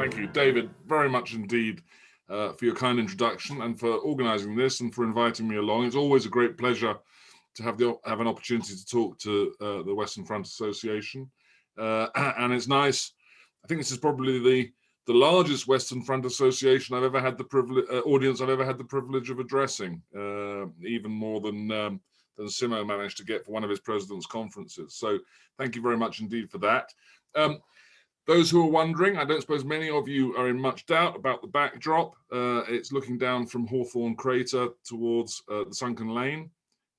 Thank you, David, very much indeed for your kind introduction and for organising this and for inviting me along. It's always a great pleasure to have an opportunity to talk to the Western Front Association, and it's nice. I think this is probably the largest Western Front Association I've ever had the privilege audience I've ever had the privilege of addressing, even more than Simo managed to get for one of his president's conferences. So thank you very much indeed for that. Those who are wondering, I don't suppose many of you are in much doubt about the backdrop. It's looking down from Hawthorne Crater towards the Sunken Lane.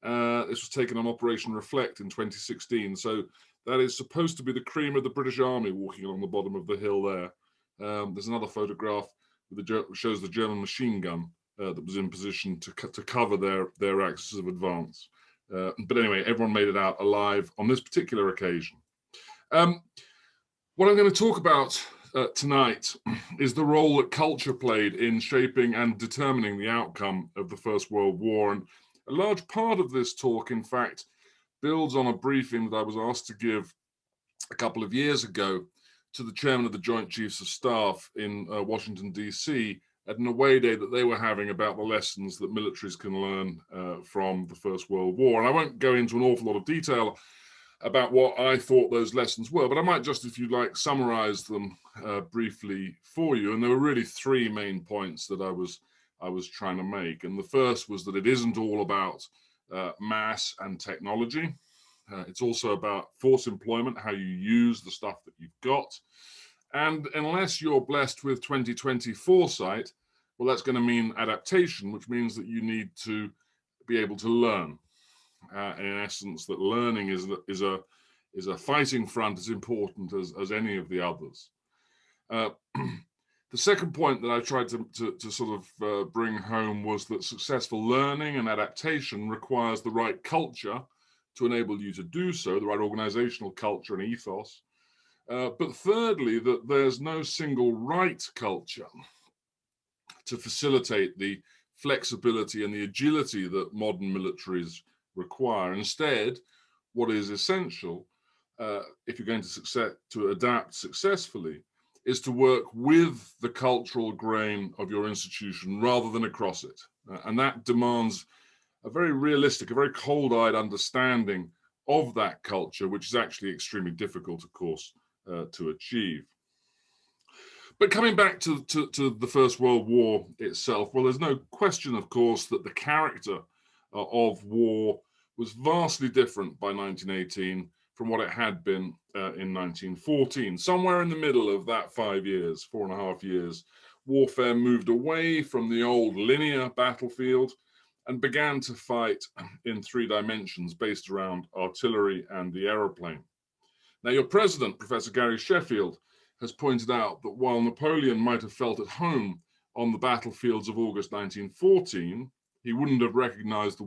This was taken on Operation Reflect in 2016. So that is supposed to be the cream of the British Army walking along the bottom of the hill there. There's another photograph that shows the German machine gun that was in position to cover their axis of advance. But anyway, everyone made it out alive on this particular occasion. What I'm going to talk about tonight is the role that culture played in shaping and determining the outcome of the First World War. And a large part of this talk, in fact, builds on a briefing that I was asked to give a couple of years ago to the chairman of the Joint Chiefs of Staff in Washington, D.C., at an away day that they were having about the lessons that militaries can learn from the First World War. And I won't go into an awful lot of detail about what I thought those lessons were, but I might just, if you like, summarize them briefly for you. And there were really three main points that I was trying to make. And the first was that it isn't all about mass and technology. It's also about force employment, how you use the stuff that you've got. And unless you're blessed with 2020 foresight, well, that's going to mean adaptation, which means that you need to be able to learn. In essence, that learning is a fighting front as important as any of the others. The second point that I tried to sort of bring home was that successful learning and adaptation requires the right culture to enable you to do so, the right organizational culture and ethos. But thirdly, that there's no single right culture to facilitate the flexibility and the agility that modern militaries require. Instead, what is essential, if you're going to adapt successfully, is to work with the cultural grain of your institution rather than across it. And that demands a very realistic, a very cold-eyed understanding of that culture, which is actually extremely difficult, of course, to achieve. But coming back to the First World War itself, well, there's no question, of course, that the character of war was vastly different by 1918 from what it had been in 1914. Somewhere in the middle of that 5 years, 4.5 years, warfare moved away from the old linear battlefield and began to fight in 3 dimensions based around artillery and the aeroplane. Now, your president, Professor Gary Sheffield, has pointed out that while Napoleon might have felt at home on the battlefields of August 1914, he wouldn't have recognized the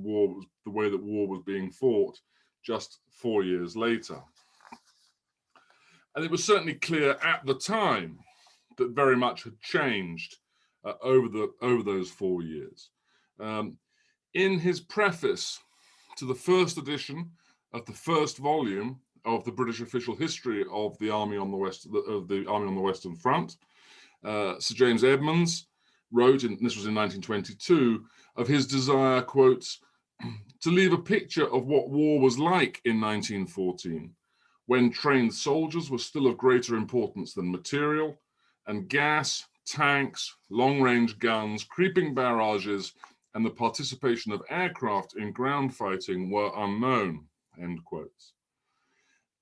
way that war was being fought just 4 years later. And it was certainly clear at the time that very much had changed over those 4 years. In his preface to the first edition of the first volume of the British official history of the Army on the Western Front, Sir James Edmonds wrote, and this was in 1922, of his desire, quotes, to leave a picture of what war was like in 1914, when trained soldiers were still of greater importance than material, and gas, tanks, long-range guns, creeping barrages, and the participation of aircraft in ground fighting were unknown, end quotes.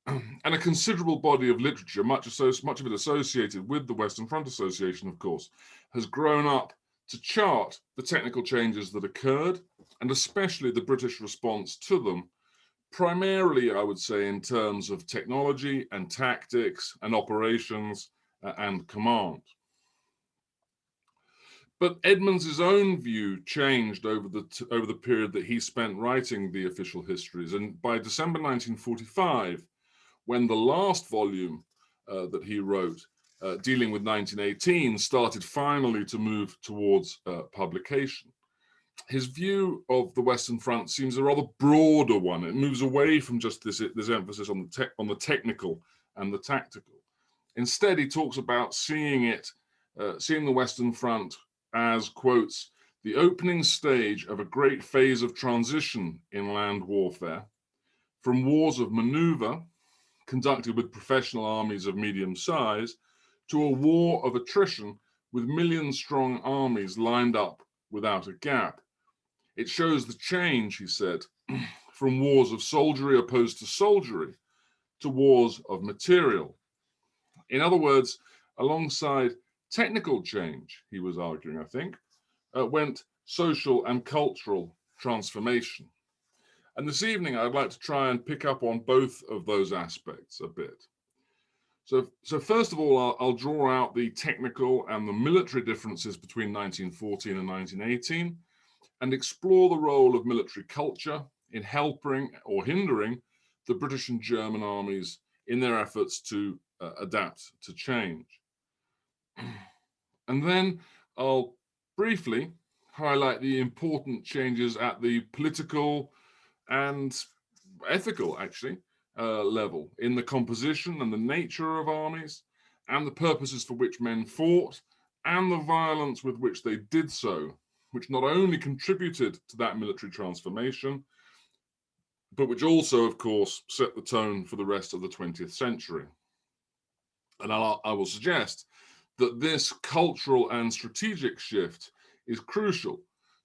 And a considerable body of literature, much of it associated with the Western Front Association, of course, has grown up to chart the technical changes that occurred, and especially the British response to them, primarily, I would say, in terms of technology and tactics and operations and command. But Edmonds' own view changed over the period that he spent writing the official histories, and by December 1945, when the last volume that he wrote, dealing with 1918, started finally to move towards publication, his view of the Western Front seems a rather broader one. It moves away from just this emphasis on the technical and the tactical. Instead, he talks about seeing it seeing the Western Front as, quotes, the opening stage of a great phase of transition in land warfare, from wars of maneuver, conducted with professional armies of medium size, to a war of attrition with million-strong armies lined up without a gap. It shows the change, he said, from wars of soldiery opposed to soldiery to wars of material. In other words, alongside technical change, he was arguing, I think, went social and cultural transformation. And this evening, I'd like to try and pick up on both of those aspects a bit. So first of all, I'll draw out the technical and the military differences between 1914 and 1918 and explore the role of military culture in helping or hindering the British and German armies in their efforts to adapt to change. And then I'll briefly highlight the important changes at the political and ethical, actually, level in the composition and the nature of armies and the purposes for which men fought and the violence with which they did so, which not only contributed to that military transformation, but which also, of course, set the tone for the rest of the 20th century. And I will suggest that this cultural and strategic shift is crucial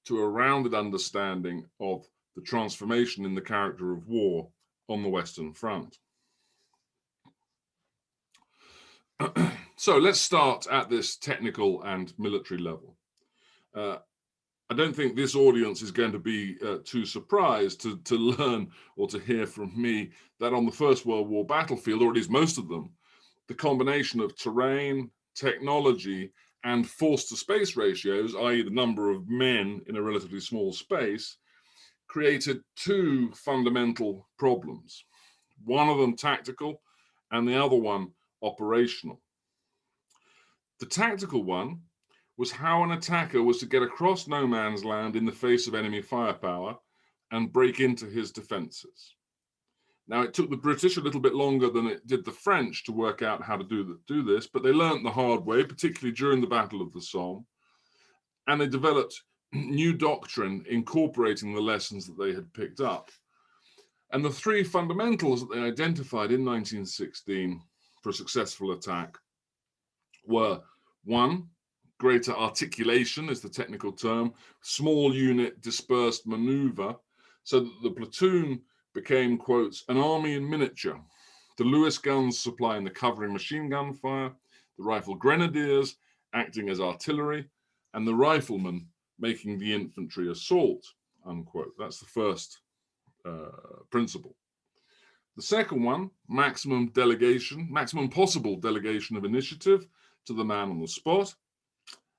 to a rounded understanding of the transformation in the character of war on the Western Front. So let's start at this technical and military level. I don't think this audience is going to be too surprised to learn or to hear from me that on the First World War battlefield, or at least most of them, the combination of terrain, technology, and force-to-space ratios, i.e. the number of men in a relatively small space, created two fundamental problems. One of them tactical, and the other one operational. The tactical one was how an attacker was to get across no man's land in the face of enemy firepower and break into his defenses. Now, it took the British a little bit longer than it did the French to work out how to do this, but they learned the hard way, particularly during the Battle of the Somme, and they developed new doctrine incorporating the lessons that they had picked up. And the three fundamentals that they identified in 1916 for a successful attack were: one, greater articulation is the technical term, small unit dispersed maneuver, so that the platoon became, quotes, an army in miniature. The Lewis guns supplying the covering machine gun fire, the rifle grenadiers acting as artillery, and the riflemen making the infantry assault, unquote. That's the first principle. The second one, maximum possible delegation of initiative to the man on the spot.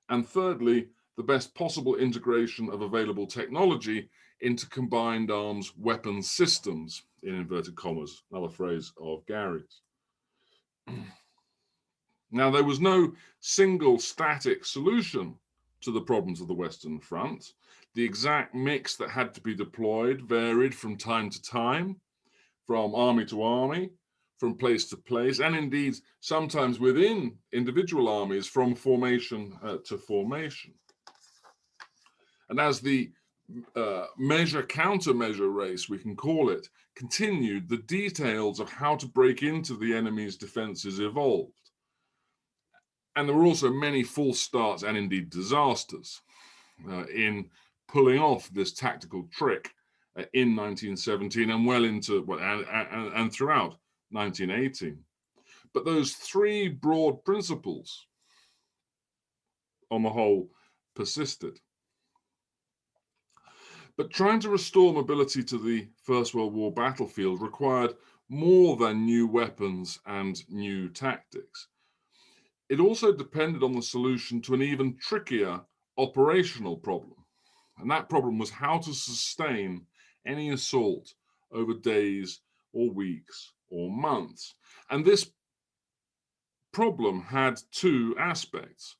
And thirdly, the best possible integration of available technology into combined arms weapons systems, in inverted commas, another phrase of Gary's. Now, there was no single static solution to the problems of the Western Front. The exact mix that had to be deployed varied from time to time, from army to army, from place to place, and indeed sometimes within individual armies from formation to formation. And as the measure-countermeasure race, we can call it, continued, the details of how to break into the enemy's defenses evolved. And there were also many false starts and indeed disasters in pulling off this tactical trick in 1917 and well into, and throughout 1918. But those three broad principles, on the whole, persisted. But trying to restore mobility to the First World War battlefield required more than new weapons and new tactics. It also depended on the solution to an even trickier operational problem. And that problem was how to sustain any assault over days or weeks or months. And this problem had two aspects.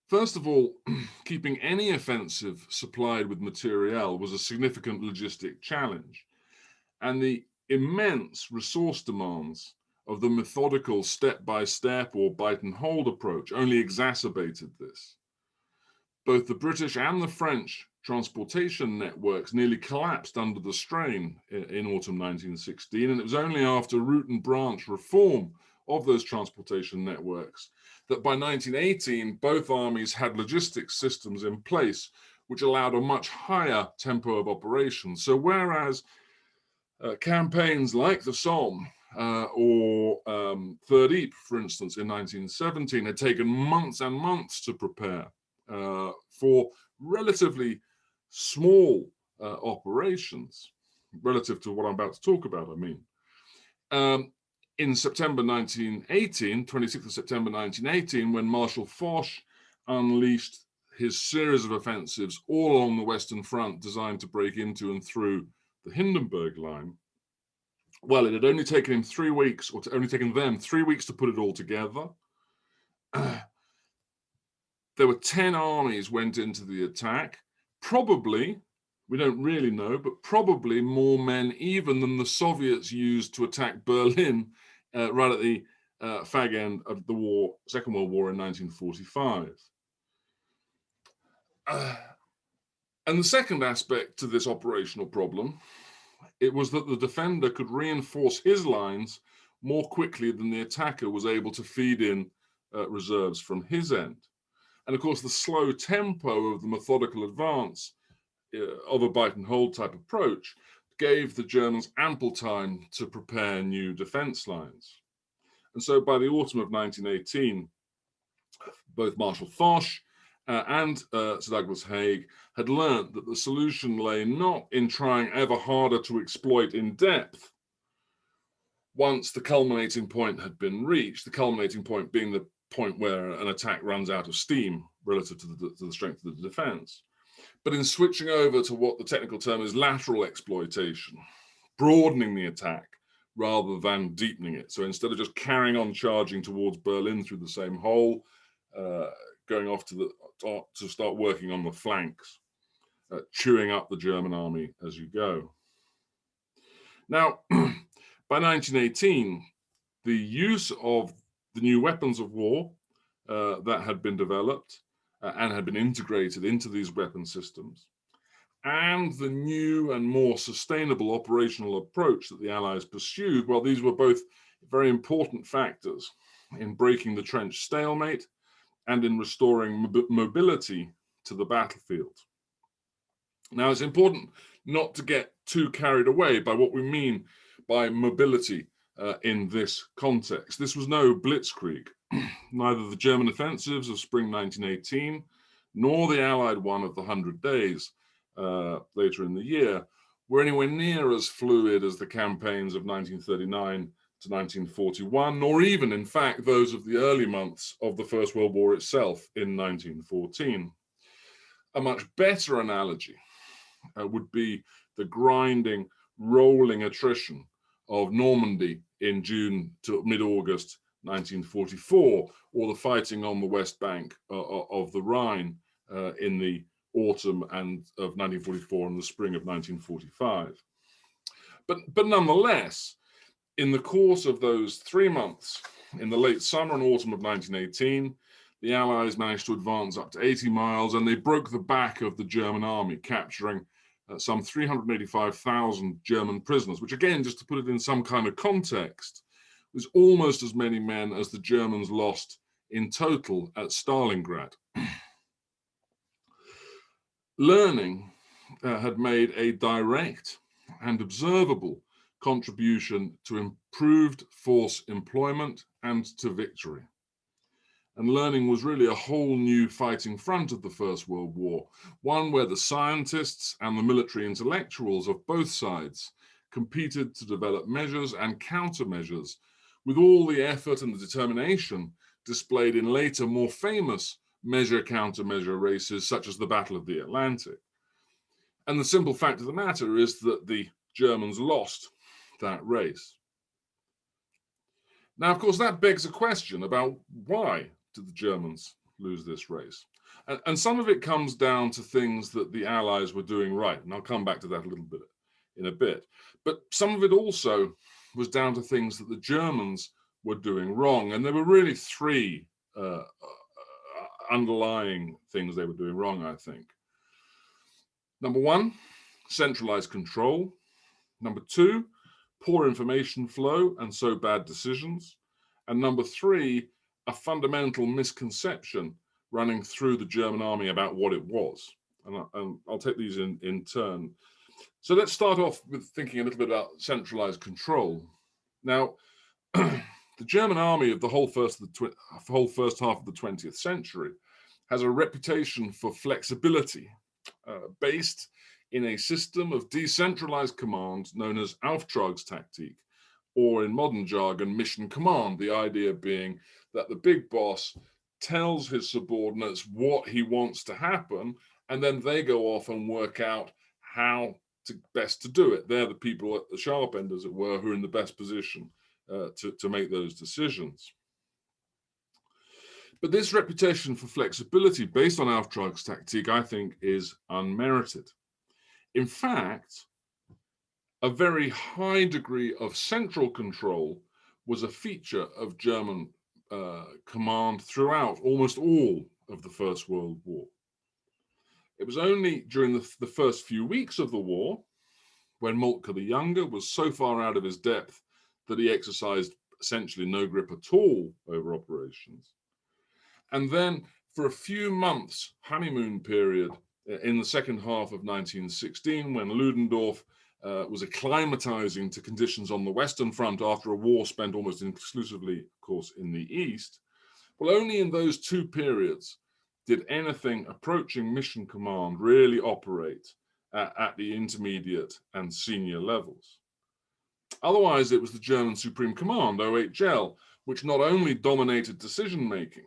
First of all, keeping any offensive supplied with materiel was a significant logistic challenge, and the immense resource demands of the methodical step-by-step or bite-and-hold approach only exacerbated this. Both the British and the French transportation networks nearly collapsed under the strain in autumn 1916, and it was only after root and branch reform of those transportation networks that by 1918 both armies had logistics systems in place which allowed a much higher tempo of operations. So whereas campaigns like the Somme or Third Ypres, for instance, in 1917 had taken months and months to prepare for relatively small operations, relative to what I'm about to talk about, I mean. In September 1918, 26th of September 1918, when Marshal Foch unleashed his series of offensives all along the Western Front designed to break into and through the Hindenburg Line, well, it had only taken him 3 weeks, or only taken them 3 weeks to put it all together. There were 10 armies went into the attack. Probably, we don't really know, but probably more men even than the Soviets used to attack Berlin right at the fag end of the war, Second World War in 1945. And the second aspect to this operational problem, it was that the defender could reinforce his lines more quickly than the attacker was able to feed in reserves from his end. And of course, the slow tempo of the methodical advance of a bite and hold type approach gave the Germans ample time to prepare new defense lines. And so by the autumn of 1918, both Marshal Foch and Sir Douglas Haig had learnt that the solution lay not in trying ever harder to exploit in depth once the culminating point had been reached, the culminating point being the point where an attack runs out of steam relative to the strength of the defense, but in switching over to what the technical term is lateral exploitation, broadening the attack rather than deepening it. So instead of just carrying on charging towards Berlin through the same hole, going off to start working on the flanks, chewing up the German army as you go. Now, by 1918, the use of the new weapons of war that had been developed and had been integrated into these weapon systems, and the new and more sustainable operational approach that the Allies pursued, well, these were both very important factors in breaking the trench stalemate and in restoring mobility to the battlefield. Now, it's important not to get too carried away by what we mean by mobility in this context. This was no blitzkrieg. Neither the German offensives of spring 1918 nor the Allied one of the 100 Days later in the year were anywhere near as fluid as the campaigns of 1939 to 1941, nor even, in fact, those of the early months of the First World War itself in 1914. A much better analogy would be the grinding, rolling attrition of Normandy in June to mid-August 1944, or the fighting on the west bank of the Rhine in the autumn of 1944 and the spring of 1945. But nonetheless, in the course of those 3 months, in the late summer and autumn of 1918, the Allies managed to advance up to 80 miles, and they broke the back of the German army, capturing some 385,000 German prisoners, which again, just to put it in some kind of context, was almost as many men as the Germans lost in total at Stalingrad. Learning had made a direct and observable contribution to improved force employment and to victory. And learning was really a whole new fighting front of the First World War, one where the scientists and the military intellectuals of both sides competed to develop measures and countermeasures with all the effort and the determination displayed in later, more famous measure-countermeasure races, such as the Battle of the Atlantic. And the simple fact of the matter is that the Germans lost that race. Now, of course, that begs a question about why did the Germans lose this race? And some of it comes down to things that the Allies were doing right, and I'll come back to that a little bit in a bit. But some of it also was down to things that the Germans were doing wrong. And there were really three underlying things they were doing wrong, I think. Number one, centralized control. Number two, poor information flow and so bad decisions. And number three, a fundamental misconception running through the German army about what it was. And I'll take these in turn. So let's start off with thinking a little bit about centralized control. Now, the German army of the whole first half of the 20th century has a reputation for flexibility, based in a system of decentralized command known as Auftragstaktik, or in modern jargon, mission command, the idea being that the big boss tells his subordinates what he wants to happen, and then they go off and work out how best to do it. They're the people at the sharp end, as it were, who are in the best position to make those decisions. But this reputation for flexibility based on Auftragstaktik, I think, is unmerited. In fact, a very high degree of central control was a feature of German command throughout almost all of the First World War. It was only during the first few weeks of the war, when Moltke the Younger was so far out of his depth that he exercised essentially no grip at all over operations. And then for a few months, honeymoon period, in the second half of 1916, when Ludendorff was acclimatizing to conditions on the Western Front after a war spent almost exclusively, of course, in the East. Well, only in those two periods did anything approaching mission command really operate at the intermediate and senior levels. Otherwise, it was the German Supreme Command, OHL, which not only dominated decision-making,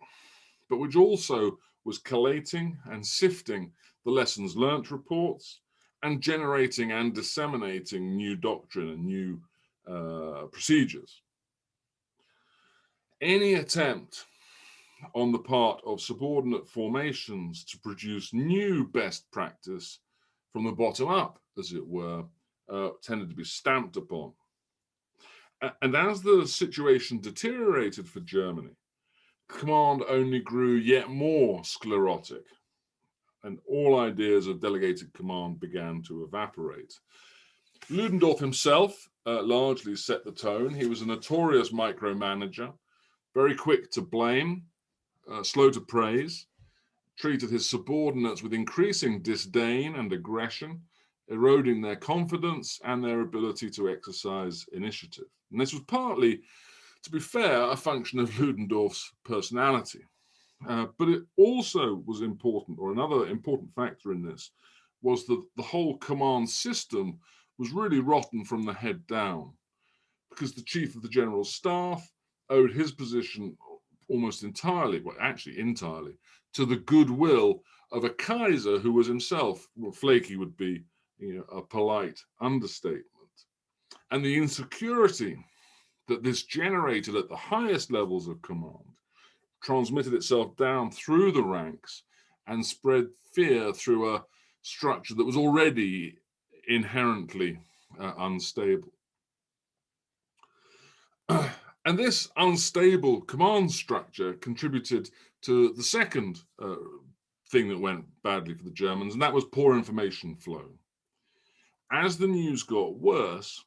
but which also was collating and sifting the lessons learnt reports and generating and disseminating new doctrine and new procedures. Any attempt on the part of subordinate formations to produce new best practice from the bottom up, as it were, tended to be stamped upon. And as the situation deteriorated for Germany, command only grew yet more sclerotic, and all ideas of delegated command began to evaporate. Ludendorff himself largely set the tone. He was a notorious micromanager, very quick to blame, slow to praise, treated his subordinates with increasing disdain and aggression, eroding their confidence and their ability to exercise initiative. And this was partly, to be fair, a function of Ludendorff's personality. But it also was important, or another important factor in this, was that the whole command system was really rotten from the head down, because the chief of the general staff owed his position almost entirely, well, actually entirely, to the goodwill of a Kaiser who was himself, well, flaky would be, a polite understatement. And the insecurity that this generated at the highest levels of command transmitted itself down through the ranks and spread fear through a structure that was already inherently unstable. And this unstable command structure contributed to the second thing that went badly for the Germans, and that was poor information flow. As the news got worse,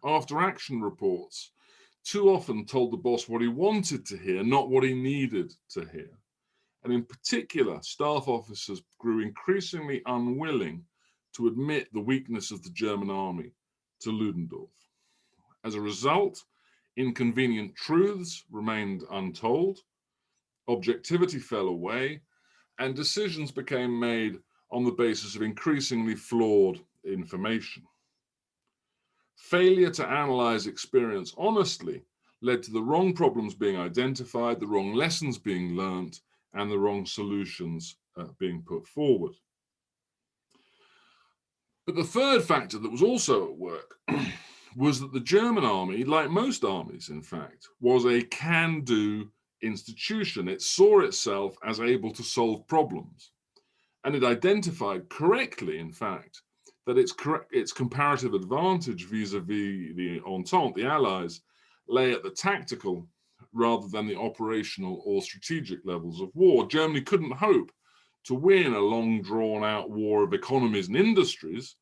after action reports too often told the boss what he wanted to hear, not what he needed to hear. And in particular, staff officers grew increasingly unwilling to admit the weakness of the German army to Ludendorff. As a result, inconvenient truths remained untold, objectivity fell away, and decisions became made on the basis of increasingly flawed information. Failure to analyze experience honestly led to the wrong problems being identified, the wrong lessons being learnt, and the wrong solutions being put forward. But the third factor that was also at work was that the German army, like most armies, in fact, was a can-do institution. It saw itself as able to solve problems. And it identified correctly, in fact, that its comparative advantage vis-a-vis the Entente, the Allies, lay at the tactical rather than the operational or strategic levels of war. Germany couldn't hope to win a long drawn-out war of economies and industries,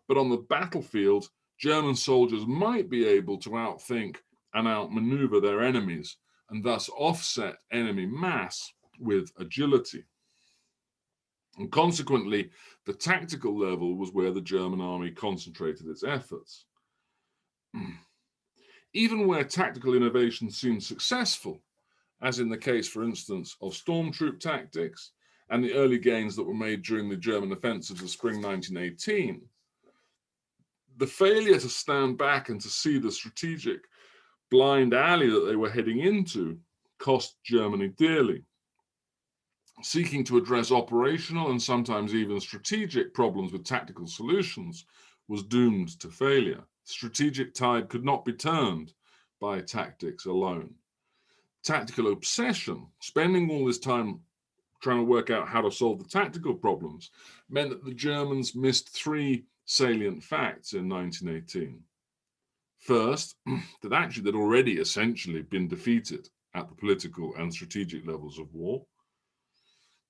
but on the battlefield, German soldiers might be able to outthink and outmaneuver their enemies and thus offset enemy mass with agility. And consequently, the tactical level was where the German army concentrated its efforts. Even where tactical innovation seemed successful, as in the case, for instance, of stormtroop tactics and the early gains that were made during the German offensives of spring 1918, the failure to stand back and to see the strategic blind alley that they were heading into cost Germany dearly. Seeking to address operational and sometimes even strategic problems with tactical solutions was doomed to failure. Strategic tide could not be turned by tactics alone. Tactical obsession, spending all this time trying to work out how to solve the tactical problems, meant that the Germans missed three salient facts in 1918. First, that actually they'd already essentially been defeated at the political and strategic levels of war.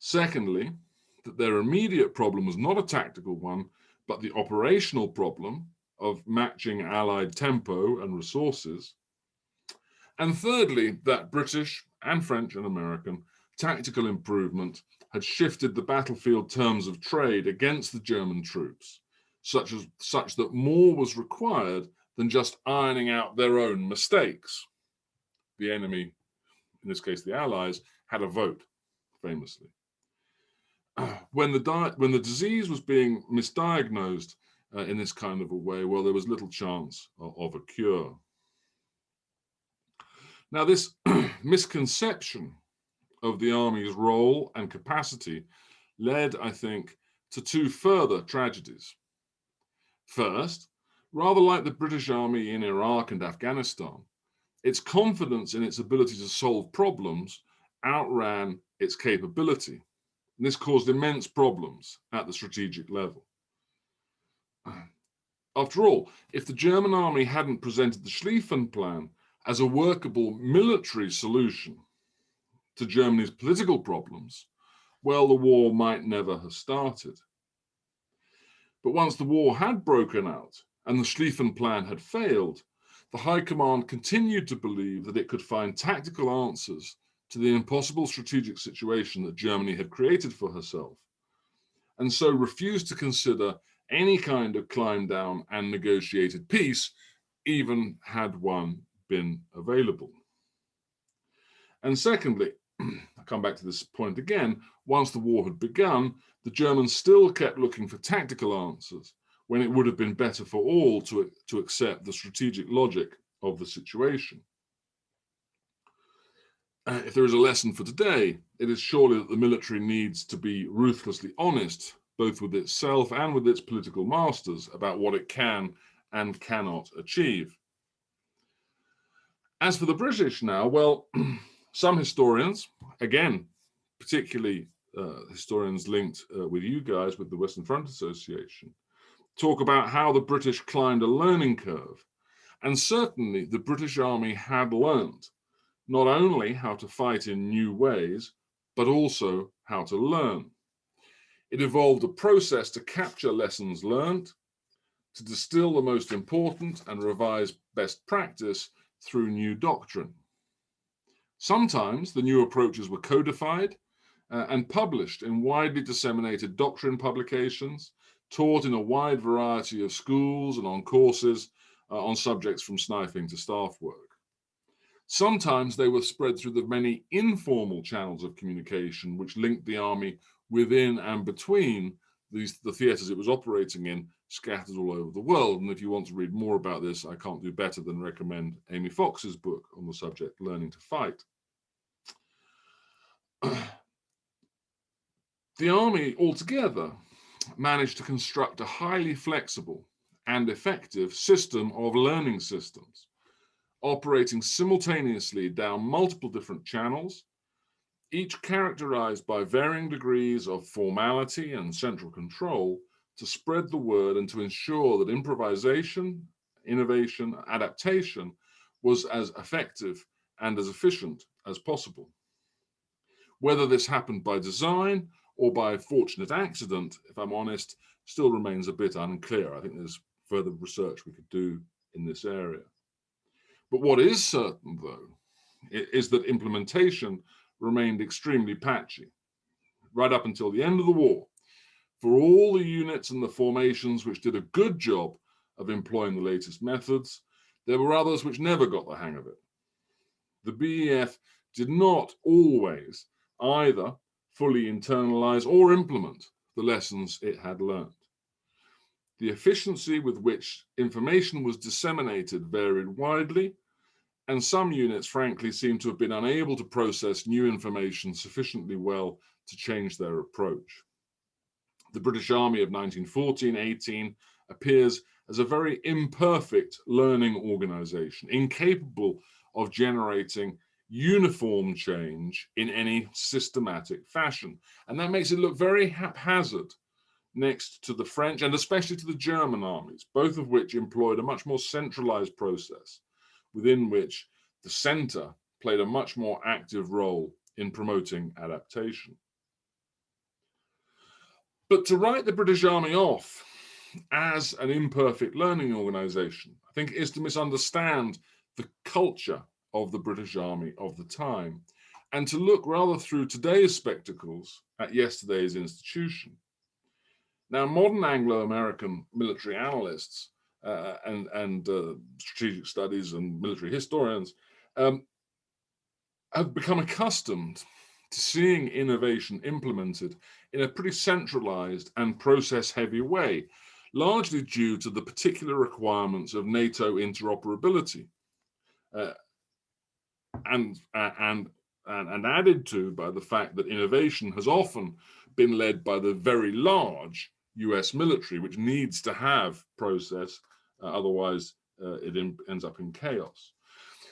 Secondly, that their immediate problem was not a tactical one, but the operational problem of matching Allied tempo and resources. And thirdly, that British and French and American tactical improvement had shifted the battlefield terms of trade against the German troops, such that more was required than just ironing out their own mistakes. The enemy, in this case the Allies, had a vote, famously. When the disease was being misdiagnosed in this kind of a way, well, there was little chance of a cure. Now, this misconception of the army's role and capacity led, I think, to two further tragedies. First, rather like the British Army in Iraq and Afghanistan, its confidence in its ability to solve problems outran its capability. And this caused immense problems at the strategic level. After all, if the German army hadn't presented the Schlieffen Plan as a workable military solution to Germany's political problems, well, the war might never have started. But once the war had broken out and the Schlieffen Plan had failed, the High Command continued to believe that it could find tactical answers to the impossible strategic situation that Germany had created for herself, and so refused to consider any kind of climb down and negotiated peace, even had one been available. And secondly, I come back to this point again, once the war had begun, the Germans still kept looking for tactical answers when it would have been better for all to accept the strategic logic of the situation. If there is a lesson for today, it is surely that the military needs to be ruthlessly honest, both with itself and with its political masters, about what it can and cannot achieve. As for the British now, well, some historians, again, particularly historians linked with you guys, with the Western Front Association, talk about how the British climbed a learning curve. And certainly the British Army had learned not only how to fight in new ways, but also how to learn. It evolved a process to capture lessons learned, to distill the most important and revise best practice through new doctrine. Sometimes the new approaches were codified and published in widely disseminated doctrine publications, taught in a wide variety of schools and on courses on subjects from sniping to staff work. Sometimes they were spread through the many informal channels of communication which linked the army within and between the theatres it was operating in, scattered all over the world. And if you want to read more about this, I can't do better than recommend Amy Fox's book on the subject, Learning to Fight. The army altogether managed to construct a highly flexible and effective system of learning systems, operating simultaneously down multiple different channels, each characterized by varying degrees of formality and central control, to spread the word and to ensure that improvisation, innovation, adaptation was as effective and as efficient as possible. Whether this happened by design or by fortunate accident, if I'm honest, still remains a bit unclear. I think there's further research we could do in this area. But what is certain, though, is that implementation remained extremely patchy, right up until the end of the war. For all the units and the formations which did a good job of employing the latest methods, there were others which never got the hang of it. The BEF did not always either fully internalize or implement the lessons it had learned. The efficiency with which information was disseminated varied widely, and some units, frankly, seem to have been unable to process new information sufficiently well to change their approach. The British Army of 1914-18 appears as a very imperfect learning organisation, incapable of generating uniform change in any systematic fashion. And that makes it look very haphazard next to the French and especially to the German armies, both of which employed a much more centralised process within which the centre played a much more active role in promoting adaptation. But to write the British Army off as an imperfect learning organisation, I think, is to misunderstand the culture of the British Army of the time and to look rather through today's spectacles at yesterday's institution. Now, modern Anglo-American military analysts and strategic studies and military historians have become accustomed to seeing innovation implemented in a pretty centralized and process-heavy way, largely due to the particular requirements of NATO interoperability, and added to by the fact that innovation has often been led by the very large US military, which needs to have process, otherwise it ends up in chaos.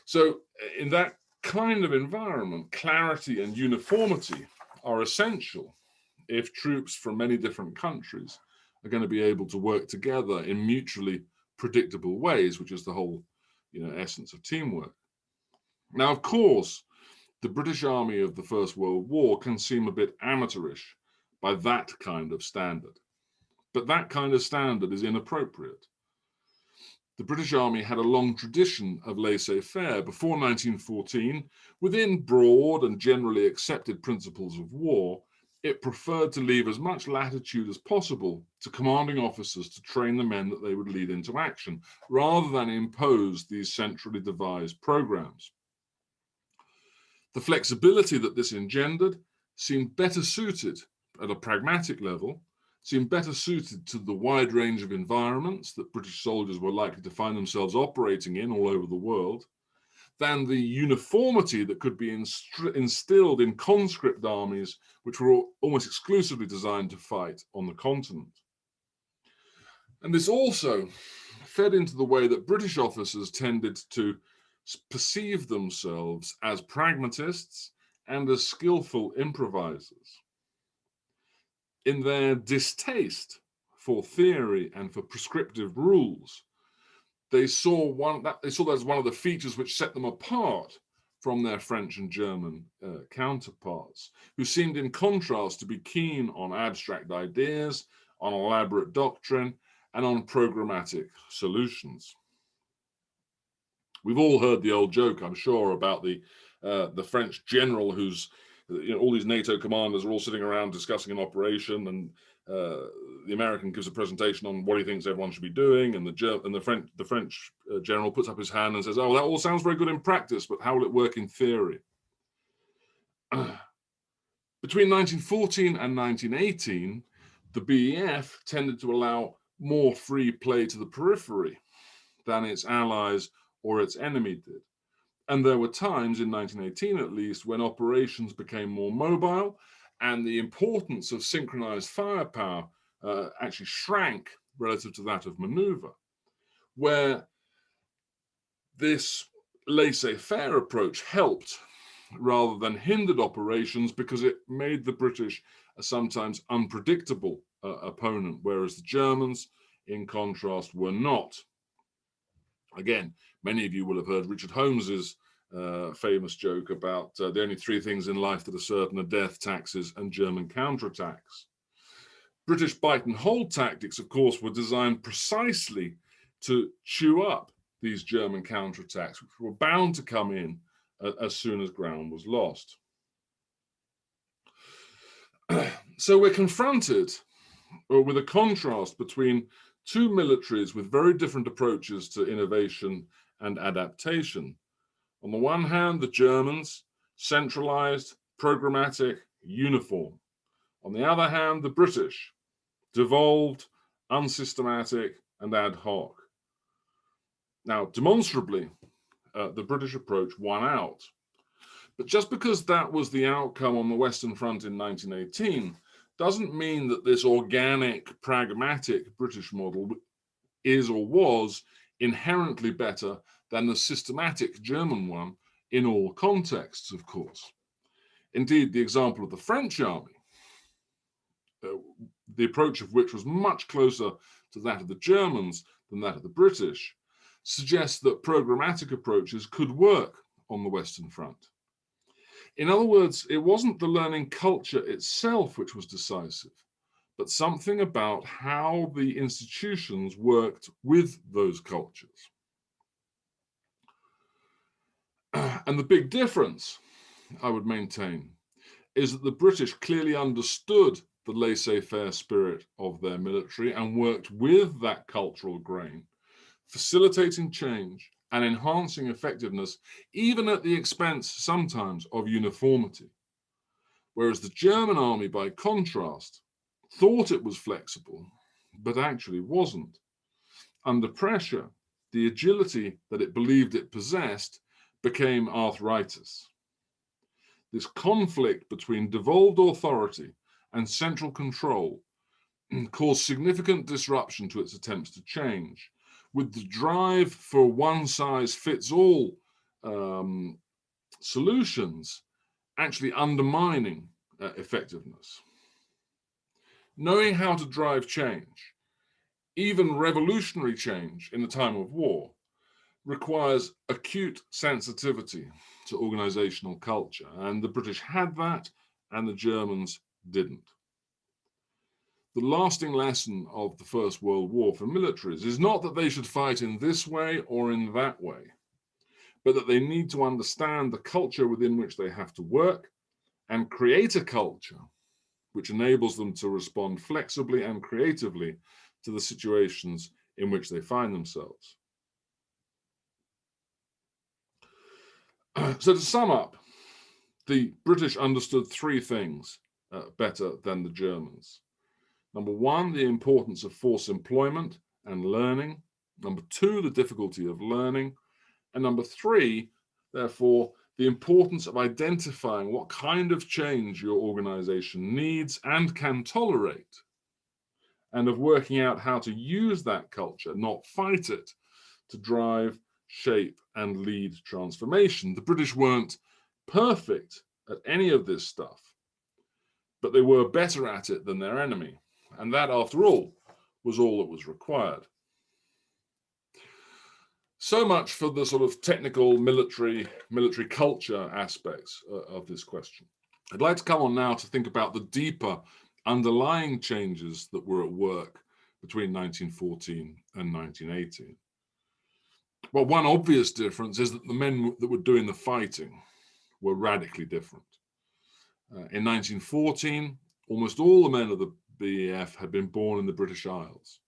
So in that kind of environment, clarity and uniformity are essential if troops from many different countries are going to be able to work together in mutually predictable ways, which is the whole, essence of teamwork. Now, of course, the British Army of the First World War can seem a bit amateurish by that kind of standard. But that kind of standard is inappropriate. The British Army had a long tradition of laissez-faire before 1914. Within broad and generally accepted principles of war, it preferred to leave as much latitude as possible to commanding officers to train the men that they would lead into action, rather than impose these centrally devised programs. The flexibility that this engendered seemed better suited at a pragmatic level, seemed better suited to the wide range of environments that British soldiers were likely to find themselves operating in all over the world, than the uniformity that could be instilled in conscript armies, which were almost exclusively designed to fight on the continent. And this also fed into the way that British officers tended to perceive themselves as pragmatists and as skillful improvisers. In their distaste for theory and for prescriptive rules, they saw that as one of the features which set them apart from their French and German counterparts, who seemed in contrast to be keen on abstract ideas, on elaborate doctrine, and on programmatic solutions. We've all heard the old joke, I'm sure, about the French general who's, all these NATO commanders are all sitting around discussing an operation, and the American gives a presentation on what he thinks everyone should be doing, and the French general puts up his hand and says, "Oh, that all sounds very good in practice, but how will it work in theory?" Between 1914 and 1918, the BEF tended to allow more free play to the periphery than its allies or its enemy did. And there were times, in 1918 at least, when operations became more mobile and the importance of synchronized firepower actually shrank relative to that of maneuver, where this laissez-faire approach helped rather than hindered operations because it made the British a sometimes unpredictable opponent, whereas the Germans, in contrast, were not. Again, many of you will have heard Richard Holmes's famous joke about the only three things in life that are certain are death, taxes, and German counterattacks. British bite and hold tactics, of course, were designed precisely to chew up these German counterattacks, which were bound to come in as soon as ground was lost. So we're confronted with a contrast between two militaries with very different approaches to innovation and adaptation. On the one hand, the Germans, centralized, programmatic, uniform. On the other hand, the British, devolved, unsystematic, and ad hoc. Now, demonstrably, the British approach won out. But just because that was the outcome on the Western Front in 1918 doesn't mean that this organic, pragmatic British model is or was inherently better than the systematic German one in all contexts, of course. Indeed, the example of the French army, the approach of which was much closer to that of the Germans than that of the British, suggests that programmatic approaches could work on the Western Front. In other words, it wasn't the learning culture itself which was decisive, but something about how the institutions worked with those cultures. And the big difference, I would maintain, is that the British clearly understood the laissez-faire spirit of their military and worked with that cultural grain, facilitating change and enhancing effectiveness, even at the expense sometimes of uniformity. Whereas the German army, by contrast, thought it was flexible, but actually wasn't. Under pressure, the agility that it believed it possessed became arthritis. This conflict between devolved authority and central control caused significant disruption to its attempts to change, with the drive for one-size-fits-all solutions actually undermining effectiveness. Knowing how to drive change, even revolutionary change in a time of war, requires acute sensitivity to organizational culture, and the British had that, and the Germans didn't. The lasting lesson of the First World War for militaries is not that they should fight in this way or in that way, but that they need to understand the culture within which they have to work and create a culture which enables them to respond flexibly and creatively to the situations in which they find themselves. So to sum up, the British understood three things better than the Germans. Number one, the importance of force employment and learning. Number two, the difficulty of learning. And number three, therefore, the importance of identifying what kind of change your organization needs and can tolerate, and of working out how to use that culture, not fight it, to drive, shape, and lead transformation. The British weren't perfect at any of this stuff, but they were better at it than their enemy. And that, after all, was all that was required. So much for the sort of technical military culture aspects of this question. I'd like to come on now to think about the deeper underlying changes that were at work between 1914 and 1918. Well, one obvious difference is that the men that were doing the fighting were radically different. In 1914, almost all the men of the BEF had been born in the British Isles,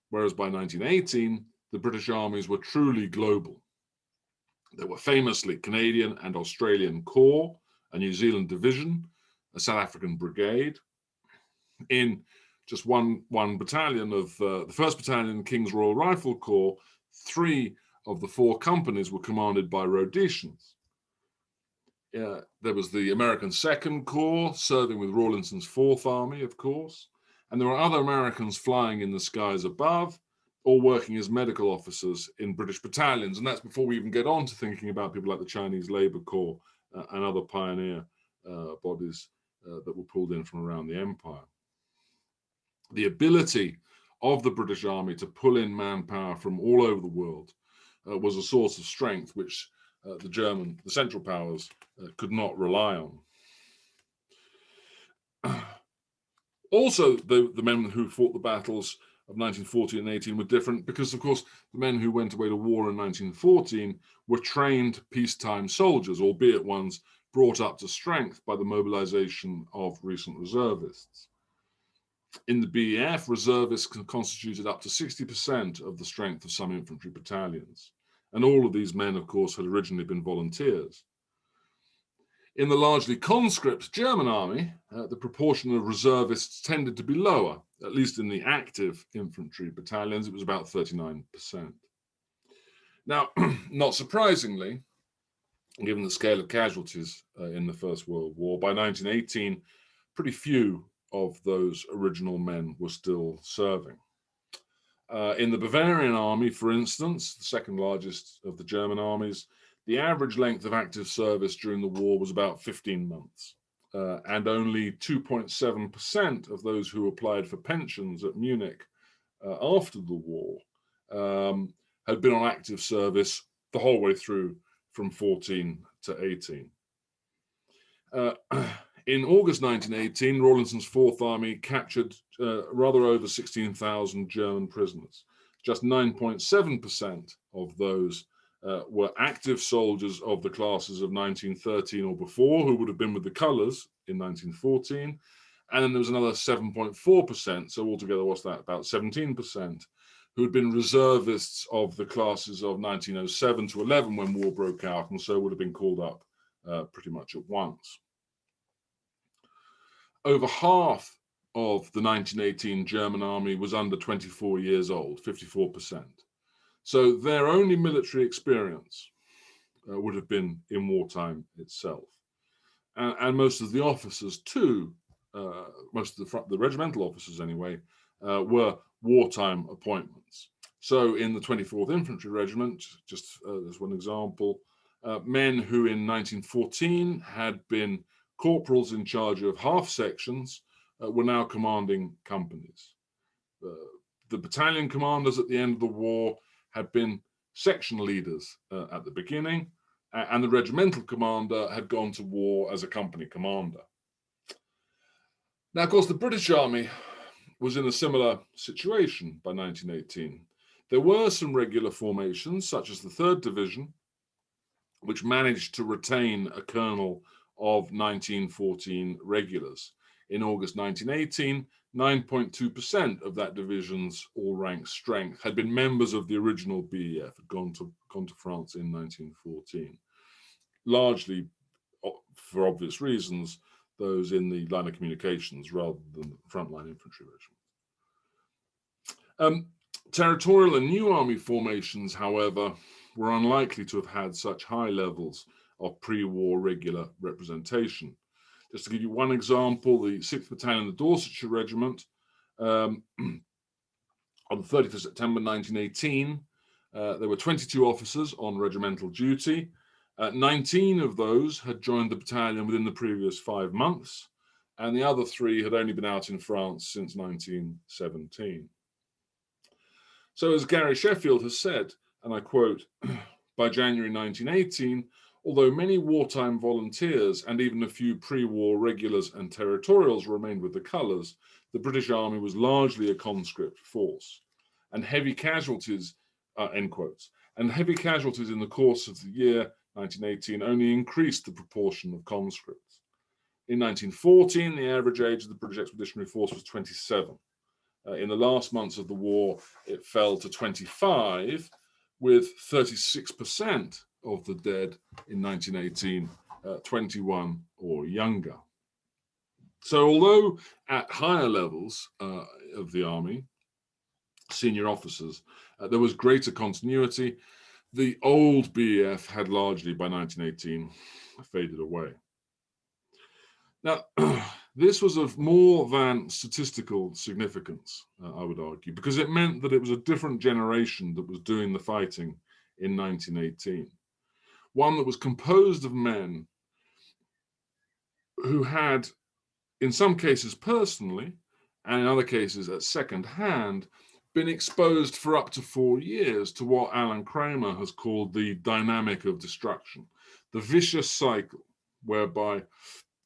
whereas by 1918, the British armies were truly global. There were famously Canadian and Australian Corps, a New Zealand division, a South African brigade. In just one battalion of the 1st Battalion King's Royal Rifle Corps, 3 of the 4 companies were commanded by Rhodesians. There was the American 2nd Corps serving with Rawlinson's 4th Army, of course, and there were other Americans flying in the skies above, or working as medical officers in British battalions. And that's before we even get on to thinking about people like the Chinese Labour Corps and other pioneer bodies that were pulled in from around the empire. The ability of the British Army to pull in manpower from all over the world was a source of strength which the Central Powers could not rely on. Also, the men who fought the battles of 1914 and 18 were different because, of course, the men who went away to war in 1914 were trained peacetime soldiers, albeit ones brought up to strength by the mobilization of recent reservists. In the BEF, reservists constituted up to 60% of the strength of some infantry battalions. And all of these men, of course, had originally been volunteers. In the largely conscript German army, the proportion of reservists tended to be lower, at least in the active infantry battalions, it was about 39%. Now, not surprisingly, given the scale of casualties in the First World War, by 1918, pretty few of those original men were still serving. In the Bavarian army, for instance, the second largest of the German armies, the average length of active service during the war was about 15 months, and only 2.7% of those who applied for pensions at Munich after the war had been on active service the whole way through from 14 to 18. In August 1918, Rawlinson's Fourth Army captured rather over 16,000 German prisoners. Just 9.7% of those were active soldiers of the classes of 1913 or before, who would have been with the colours in 1914. And then there was another 7.4%, so altogether what's that, about 17%, who had been reservists of the classes of 1907 to 11 when war broke out, and so would have been called up pretty much at once. Over half of the 1918 German army was under 24 years old, 54%. So their only military experience would have been in wartime itself. And most of the officers too, most of the regimental officers anyway, were wartime appointments. So in the 24th Infantry Regiment, just as one example, men who in 1914 had been corporals in charge of half sections were now commanding companies. The battalion commanders at the end of the war had been section leaders at the beginning, and the regimental commander had gone to war as a company commander. Now, of course, the British Army was in a similar situation by 1918. There were some regular formations, such as the 3rd Division, which managed to retain a colonel of 1914 regulars. In August 1918, 9.2% of that division's all-rank strength had been members of the original BEF, had gone to France in 1914. Largely, for obvious reasons, those in the line of communications rather than the frontline infantry regiment. Territorial and new army formations, however, were unlikely to have had such high levels of pre-war regular representation. Just to give you one example, the 6th Battalion, the Dorsetshire Regiment, on the 30th of September 1918, there were 22 officers on regimental duty. 19 of those had joined the battalion within the previous 5 months, and the other 3 had only been out in France since 1917. So as Gary Sheffield has said, and I quote, by January 1918, although many wartime volunteers and even a few pre-war regulars and territorials remained with the colours, the British Army was largely a conscript force, and heavy casualties, end quotes, and heavy casualties in the course of the year 1918 only increased the proportion of conscripts. In 1914, the average age of the British Expeditionary Force was 27. In the last months of the war, it fell to 25, with 36% of the dead in 1918, 21 or younger. So although at higher levels of the army, senior officers, there was greater continuity, the old BEF had largely by 1918 faded away. Now, this was of more than statistical significance, I would argue, because it meant that it was a different generation that was doing the fighting in 1918. One that was composed of men who had, in some cases personally, and in other cases at second hand, been exposed for up to 4 years to what Alan Kramer has called the dynamic of destruction, the vicious cycle whereby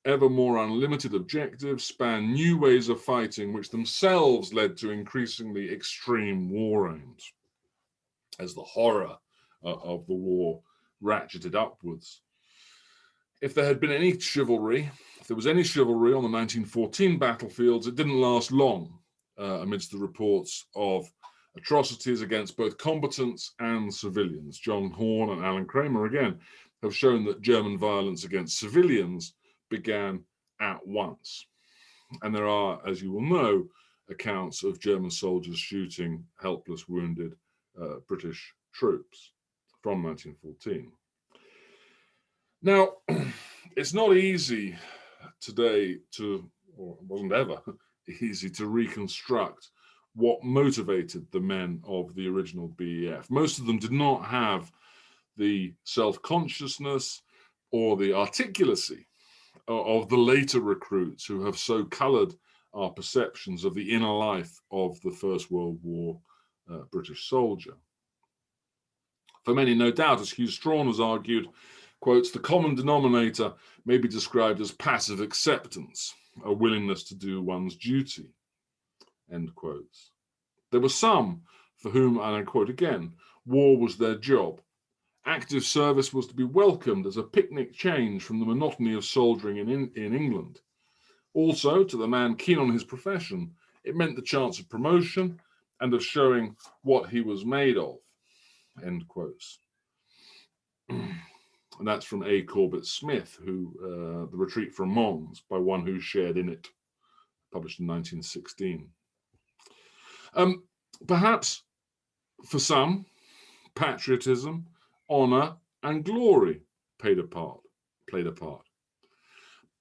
ever more unlimited objectives span new ways of fighting, which themselves led to increasingly extreme war aims, as the horror of the war ratcheted upwards. If there had been any chivalry, if there was any chivalry on the 1914 battlefields, it didn't last long amidst the reports of atrocities against both combatants and civilians. John Horn and Alan Kramer, again, have shown that German violence against civilians began at once. And there are, as you will know, accounts of German soldiers shooting helpless, wounded British troops from 1914. Now, it's not easy today to, or it wasn't ever easy to reconstruct what motivated the men of the original BEF. Most of them did not have the self-consciousness or the articulacy of the later recruits who have so colored our perceptions of the inner life of the First World War British soldier. For many, no doubt, as Hugh Strawn has argued, quotes, the common denominator may be described as passive acceptance, a willingness to do one's duty, end quotes. There were some for whom, and I quote again, war was their job. Active service was to be welcomed as a picnic change from the monotony of soldiering in England. Also, to the man keen on his profession, it meant the chance of promotion and of showing what he was made of, end quotes. And that's from A. Corbett Smith, who, The Retreat from Mons, by One Who Shared in It, published in 1916. Perhaps for some, patriotism, honor, and glory played a part.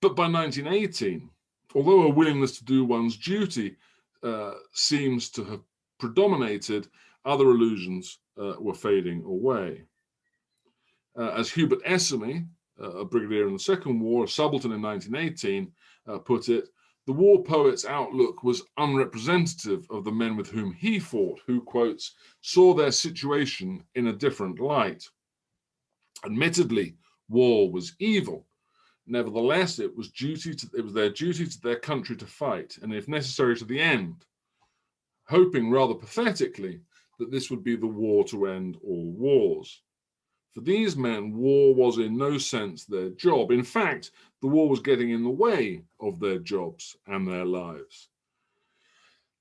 But by 1918, although a willingness to do one's duty seems to have predominated, other illusions were fading away. As Hubert Essermy, a brigadier in the Second War, a subaltern in 1918, put it, the war poet's outlook was unrepresentative of the men with whom he fought, who, quotes, saw their situation in a different light. Admittedly, war was evil. Nevertheless, it was their duty to their country to fight, and if necessary to the end, hoping rather pathetically that this would be the war to end all wars. For these men, war was in no sense their job. In fact, the war was getting in the way of their jobs and their lives.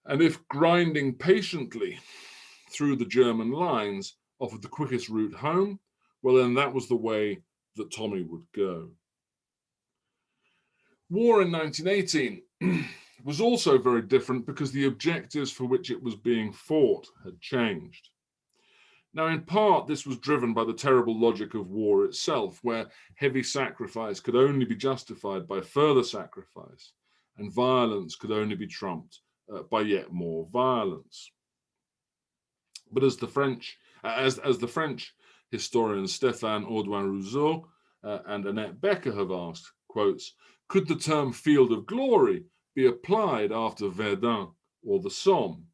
And if grinding patiently through the German lines offered the quickest route home, well, then that was the way that Tommy would go. War in 1918 was also very different because the objectives for which it was being fought had changed. Now, in part, this was driven by the terrible logic of war itself, where heavy sacrifice could only be justified by further sacrifice, and violence could only be trumped by yet more violence. But as the French historians Stéphane Audouin-Rousseau and Annette Becker have asked, quotes, could the term field of glory be applied after Verdun or the Somme?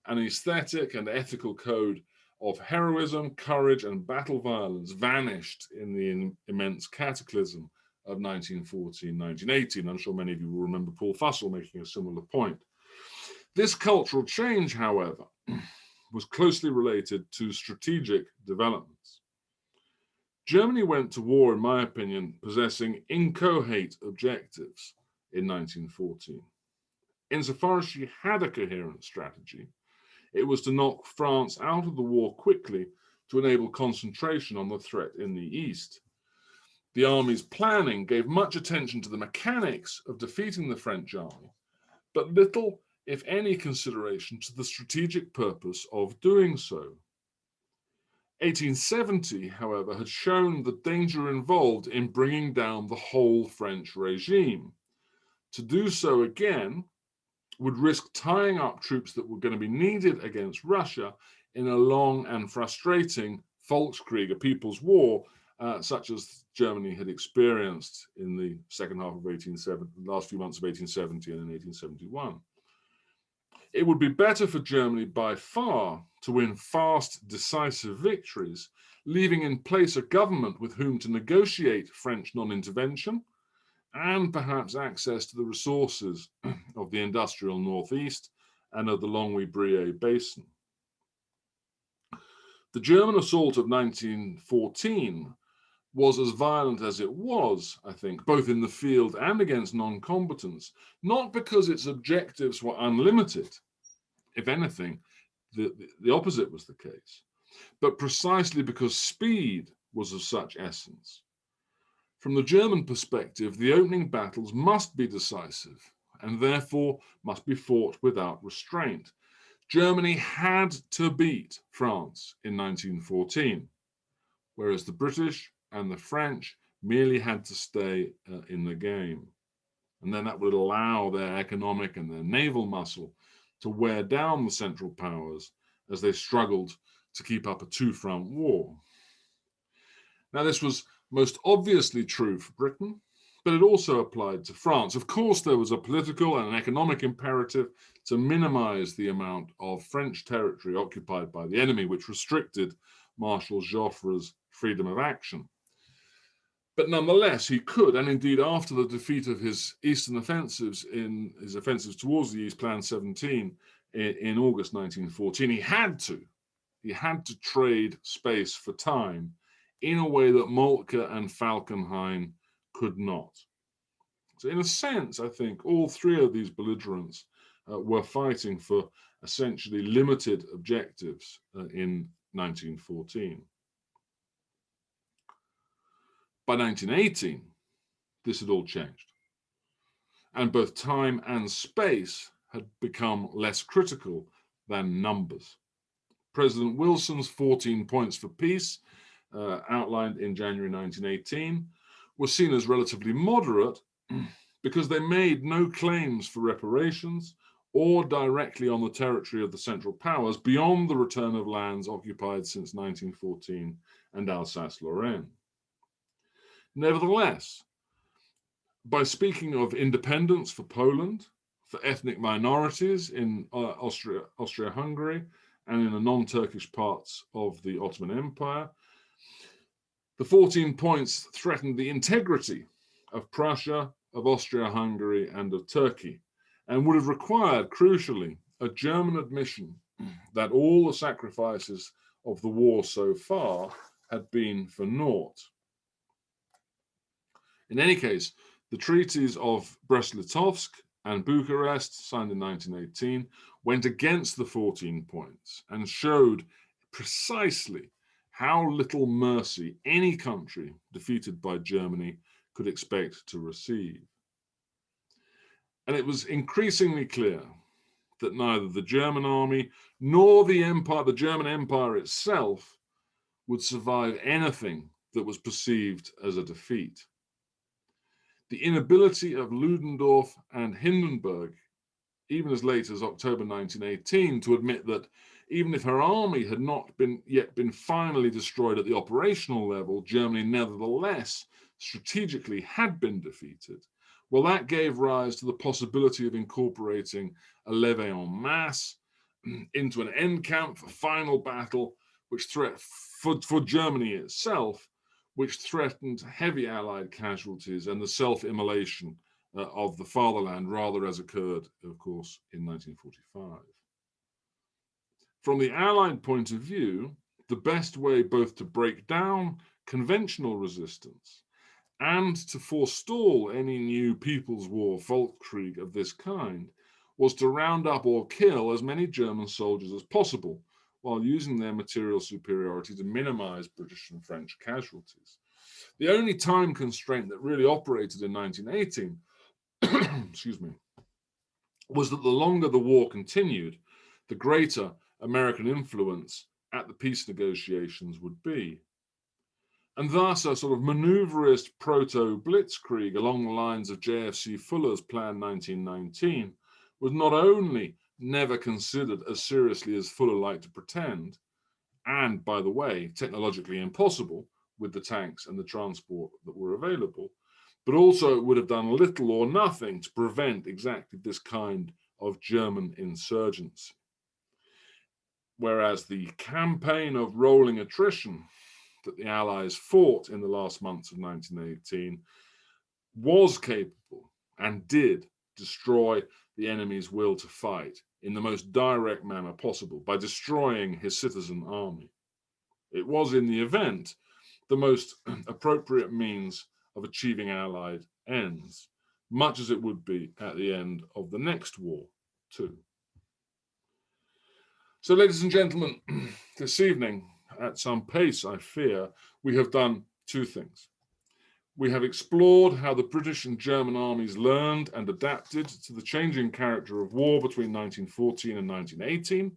An aesthetic and ethical code of heroism, courage, and battle violence vanished in the immense cataclysm of 1914-1918. I'm sure many of you will remember Paul Fussell making a similar point. This cultural change, however, was closely related to strategic developments. Germany went to war, in my opinion, possessing inchoate objectives in 1914. Insofar as she had a coherent strategy, it was to knock France out of the war quickly to enable concentration on the threat in the East. The army's planning gave much attention to the mechanics of defeating the French army, but little, if any, consideration to the strategic purpose of doing so. 1870, however, had shown the danger involved in bringing down the whole French regime. To do so again would risk tying up troops that were going to be needed against Russia in a long and frustrating Volkskrieg, a people's war, such as Germany had experienced in the second half of 1870, the last few months of 1870 and in 1871. It would be better for Germany by far to win fast, decisive victories, leaving in place a government with whom to negotiate French non-intervention and perhaps access to the resources of the industrial northeast and of the Longwy-Briey basin. The German assault of 1914 was as violent as it was, I think, both in the field and against non-combatants, not because its objectives were unlimited. If anything, the opposite was the case, but precisely because speed was of such essence. From the German perspective, the opening battles must be decisive and therefore must be fought without restraint. Germany had to beat France in 1914, whereas the British and the French merely had to stay in the game. And then that would allow their economic and their naval muscle to wear down the Central Powers as they struggled to keep up a two-front war. Now, this was most obviously true for Britain, but it also applied to France. Of course, there was a political and an economic imperative to minimize the amount of French territory occupied by the enemy, which restricted Marshal Joffre's freedom of action. But nonetheless, he could, and indeed after the defeat of his eastern offensives in his offensives towards the East, Plan 17, in August 1914, he had to trade space for time in a way that Moltke and Falkenhayn could not. So in a sense, I think all three of these belligerents were fighting for essentially limited objectives in 1914. By 1918, this had all changed, and both time and space had become less critical than numbers. President Wilson's 14 points for peace, outlined in January 1918, were seen as relatively moderate because they made no claims for reparations or directly on the territory of the Central Powers beyond the return of lands occupied since 1914 and Alsace-Lorraine. Nevertheless, by speaking of independence for Poland, for ethnic minorities in Austria-Hungary, and in the non-Turkish parts of the Ottoman Empire, the 14 points threatened the integrity of Prussia, of Austria-Hungary, and of Turkey, and would have required, crucially, a German admission that all the sacrifices of the war so far had been for naught. In any case, the treaties of Brest-Litovsk and Bucharest, signed in 1918, went against the 14 points and showed precisely how little mercy any country defeated by Germany could expect to receive. And it was increasingly clear that neither the German army nor the German Empire itself, would survive anything that was perceived as a defeat. The inability of Ludendorff and Hindenburg, even as late as October 1918, to admit that even if her army had not yet been finally destroyed at the operational level, Germany nevertheless strategically had been defeated, well, that gave rise to the possibility of incorporating a levée en masse into an end camp for final battle, which for Germany itself, which threatened heavy Allied casualties and the self-immolation of the fatherland, rather as occurred, of course, in 1945. From the Allied point of view, the best way both to break down conventional resistance and to forestall any new People's War, Volkskrieg of this kind, was to round up or kill as many German soldiers as possible, while using their material superiority to minimize British and French casualties. The only time constraint that really operated in 1918 excuse me, was that the longer the war continued, the greater American influence at the peace negotiations would be. And thus a sort of maneuverist proto-blitzkrieg along the lines of JFC Fuller's Plan 1919 was not only never considered as seriously as Fuller liked to pretend, and, by the way, technologically impossible with the tanks and the transport that were available, but also it would have done little or nothing to prevent exactly this kind of German insurgency. Whereas the campaign of rolling attrition that the Allies fought in the last months of 1918 was capable and did destroy the enemy's will to fight in the most direct manner possible by destroying his citizen army. It was, in the event, the most appropriate means of achieving Allied ends, much as it would be at the end of the next war, too. So, ladies and gentlemen, this evening, at some pace, I fear, we have done two things. We have explored how the British and German armies learned and adapted to the changing character of war between 1914 and 1918,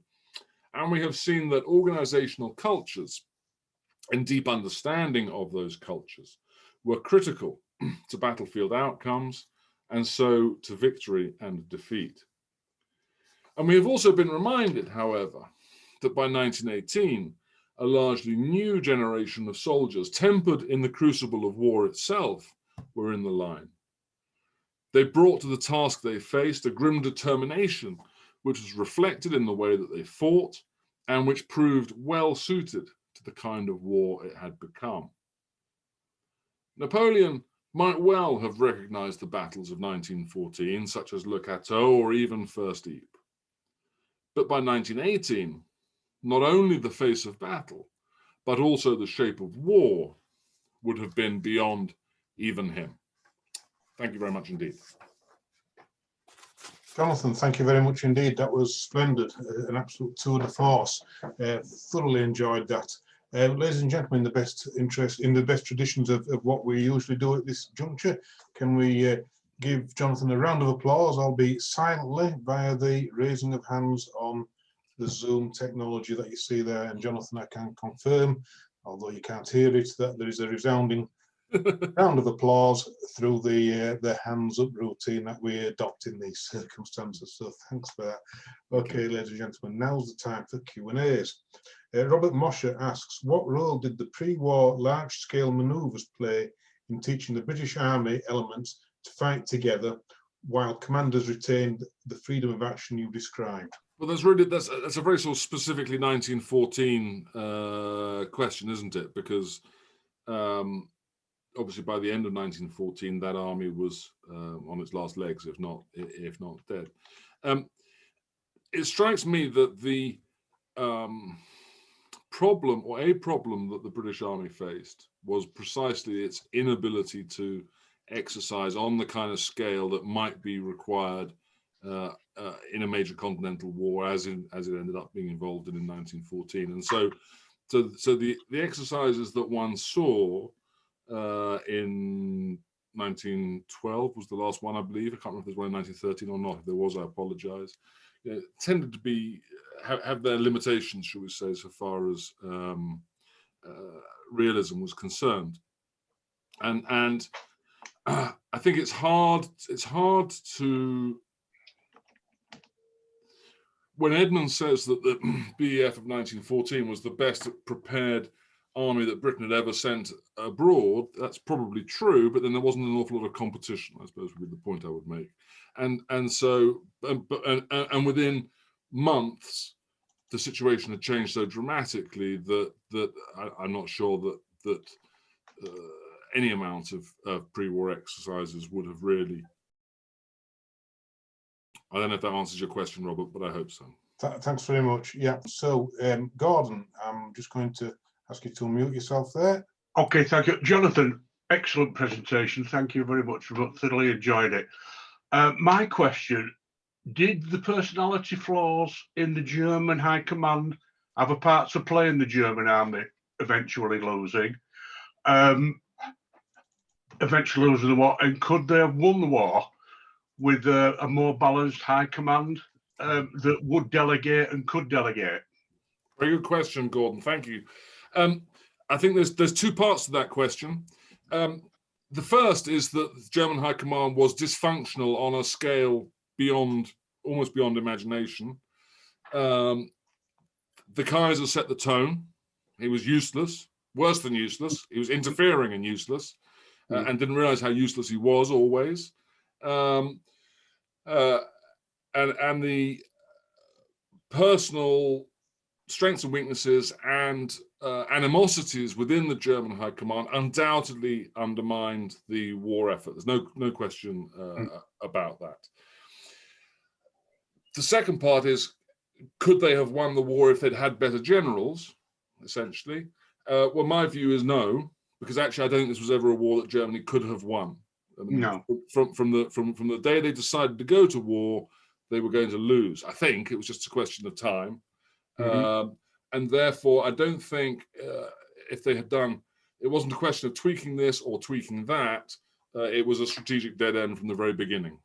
and we have seen that organizational cultures and deep understanding of those cultures were critical to battlefield outcomes and so to victory and defeat. And we have also been reminded, however, that by 1918, a largely new generation of soldiers, tempered in the crucible of war itself, were in the line. They brought to the task they faced a grim determination, which was reflected in the way that they fought and which proved well suited to the kind of war it had become. Napoleon might well have recognized the battles of 1914, such as Le Cateau or even First Ypres. But by 1918, not only the face of battle, but also the shape of war would have been beyond even him. Thank you very much indeed. Jonathan, thank you very much indeed. That was splendid, an absolute tour de force. Thoroughly enjoyed that. Ladies and gentlemen, in the best traditions of what we usually do at this juncture, can we give Jonathan a round of applause, albeit silently, via the raising of hands on the Zoom technology that you see there. And Jonathan, I can confirm, although you can't hear it, that there is a resounding round of applause through the hands up routine that we adopt in these circumstances. So thanks for that. Okay, ladies and gentlemen, now's the time for Q&As. Robert Mosher asks, what role did the pre-war large-scale manoeuvres play in teaching the British Army elements to fight together while commanders retained the freedom of action you described? Well, that's a very sort of specifically 1914 question, isn't it? Because obviously by the end of 1914, that army was on its last legs, if not dead. It strikes me that the problem that the British Army faced was precisely its inability to exercise on the kind of scale that might be required in a major continental war, as it ended up being involved in 1914. And so the exercises that one saw in 1912 was the last one, I believe. I can't remember if there's one in 1913 or not. If there was, I apologize. Tended to be have their limitations, shall we say, so far as realism was concerned. And I think it's hard to, when Edmund says that the BEF of 1914 was the best prepared army that Britain had ever sent abroad, that's probably true, but then there wasn't an awful lot of competition, I suppose would be the point I would make. And within months, the situation had changed so dramatically that I'm not sure that any amount of pre-war exercises would have really. I don't know if that answers your question, Robert, but I hope so. Thanks very much. Yeah. So, Gordon, I'm just going to ask you to unmute yourself there. Okay, thank you. Jonathan, excellent presentation. Thank you very much. I thoroughly enjoyed it. My question, did the personality flaws in the German High Command have a part to play in the German army eventually losing? Eventually losing the war, and could they have won the war with a more balanced high command that would delegate and could delegate? Very good question, Gordon. Thank you. I think there's two parts to that question. The first is that the German High Command was dysfunctional on a scale almost beyond imagination. The Kaiser set the tone. He was useless, worse than useless. He was interfering and useless, and didn't realize how useless he was always. And and the personal strengths and weaknesses and animosities within the German High Command undoubtedly undermined the war effort. There's no question about that. The second part is, could they have won the war if they'd had better generals, essentially? Well, my view is no, because actually I don't think this was ever a war that Germany could have won. I mean, No. From the day they decided to go to war, they were going to lose. I think it was just a question of time. And therefore, I don't think if they had done, it wasn't a question of tweaking this or tweaking that. It was a strategic dead end from the very beginning.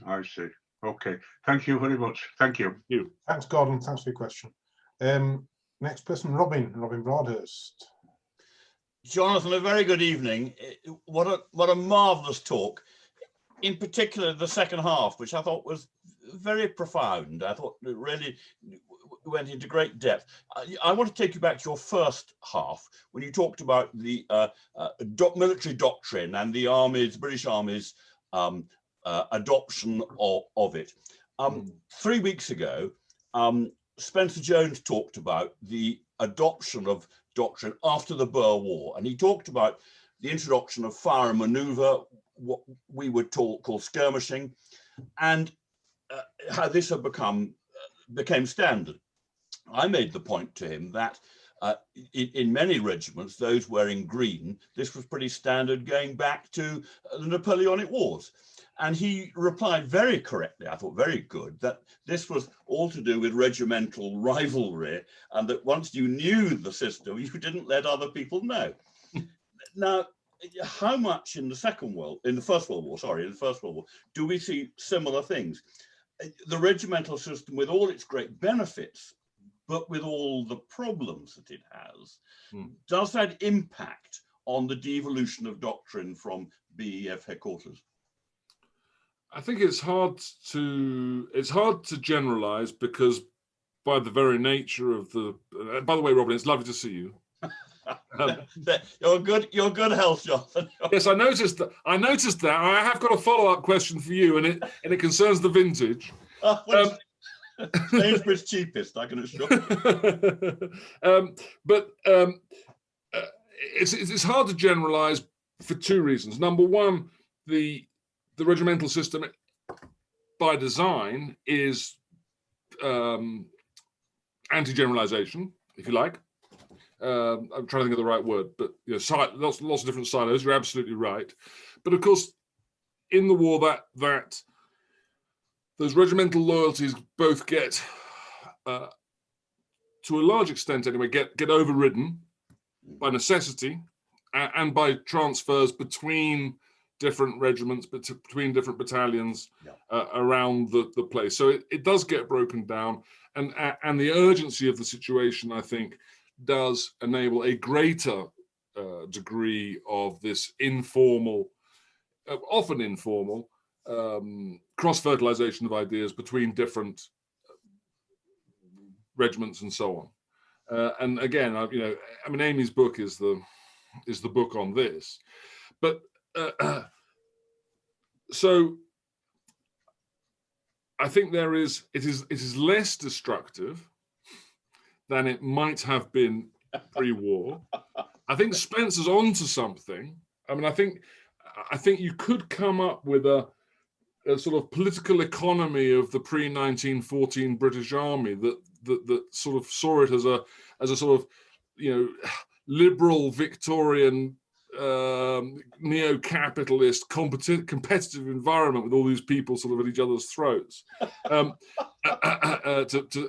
I see. Okay. Thank you very much. Thank you. Thanks, Gordon. Thanks for your question. Next person, Robin Broadhurst. Jonathan, a very good evening. What a marvellous talk. In particular, the second half, which I thought was very profound. I thought it really went into great depth. I want to take you back to your first half when you talked about the military doctrine and the armies, British armies, adoption of it. 3 weeks ago, Spencer Jones talked about the adoption of doctrine after the Boer War, and he talked about the introduction of fire and manoeuvre, what we would call skirmishing, and how this had became standard. I made the point to him that in many regiments, those wearing green, this was pretty standard going back to the Napoleonic Wars. And he replied very correctly, I thought very good, that this was all to do with regimental rivalry, and that once you knew the system, you didn't let other people know. Now, how much in the First World War, do we see similar things? The regimental system, with all its great benefits, but with all the problems that it has, does that impact on the devolution of doctrine from BEF headquarters? I think it's hard to generalize, because by the very nature of the. By the way, Robin, it's lovely to see you. You're good health, Jonathan. Yes, I noticed that. I have got a follow-up question for you, and it concerns the vintage. Sainsbury's cheapest, I can assure you. But it's hard to generalize for two reasons. Number one, the regimental system by design is anti-generalization, if you like. I'm trying to think of the right word, but lots of different silos. You're absolutely right. But of course, in the war, that those regimental loyalties both get, to a large extent anyway, get overridden by necessity and by transfers between different regiments, between different battalions around the place. So it does get broken down, and the urgency of the situation, I think, does enable a greater degree of this informal, often informal, cross-fertilization of ideas between different regiments and so on. And again, Amy's book is the book on this, but so I think it is less destructive than it might have been pre-war. I think Spencer's onto something. I mean, I think you could come up with a sort of political economy of the pre-1914 British Army that sort of saw it as a sort of liberal Victorian neo-capitalist competitive environment with all these people sort of at each other's throats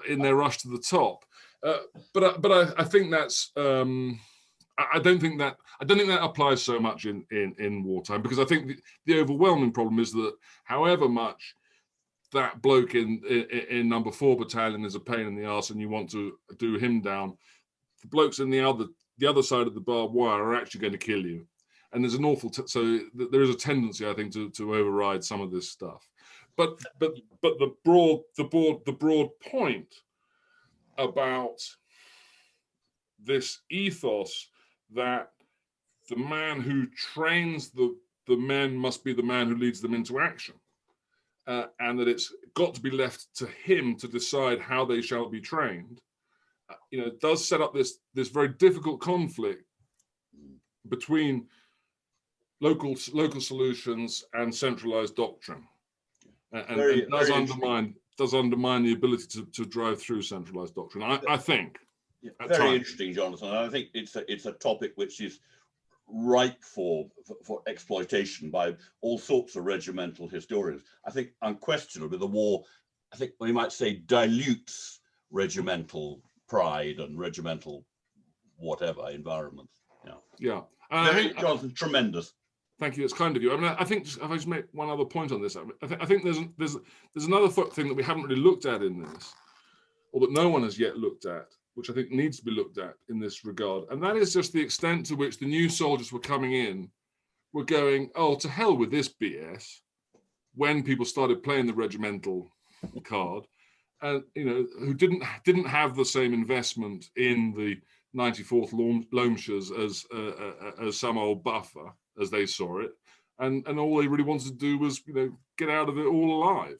in their rush to the top. But I think that's I don't think that applies so much in wartime, because I think the overwhelming problem is that however much that bloke in number 4 battalion is a pain in the arse and you want to do him down, the blokes in the other side of the barbed wire are actually going to kill you, and there's an awful so there is a tendency, I think, to override some of this stuff. But the broad point about this ethos that the man who trains the men must be the man who leads them into action, and that it's got to be left to him to decide how they shall be trained, it does set up this very difficult conflict between local solutions and centralized doctrine, and does undermine the ability to drive through centralized doctrine, I think. Yeah, very times. Interesting, Jonathan. And I think it's a topic which is ripe for exploitation by all sorts of regimental historians. I think unquestionably the war, I think we might say, dilutes regimental pride and regimental whatever environment. Yeah. Jonathan, tremendous. Thank you. It's kind of you. I mean, I think if I just make one other point on this, I think there's another thing that we haven't really looked at in this, or that no one has yet looked at, which I think needs to be looked at in this regard, and that is just the extent to which the new soldiers were coming in, were going, oh, to hell with this BS, when people started playing the regimental card, and who didn't have the same investment in the 94th Loamshires as some old buffer, as they saw it, and all they really wanted to do was get out of it all alive.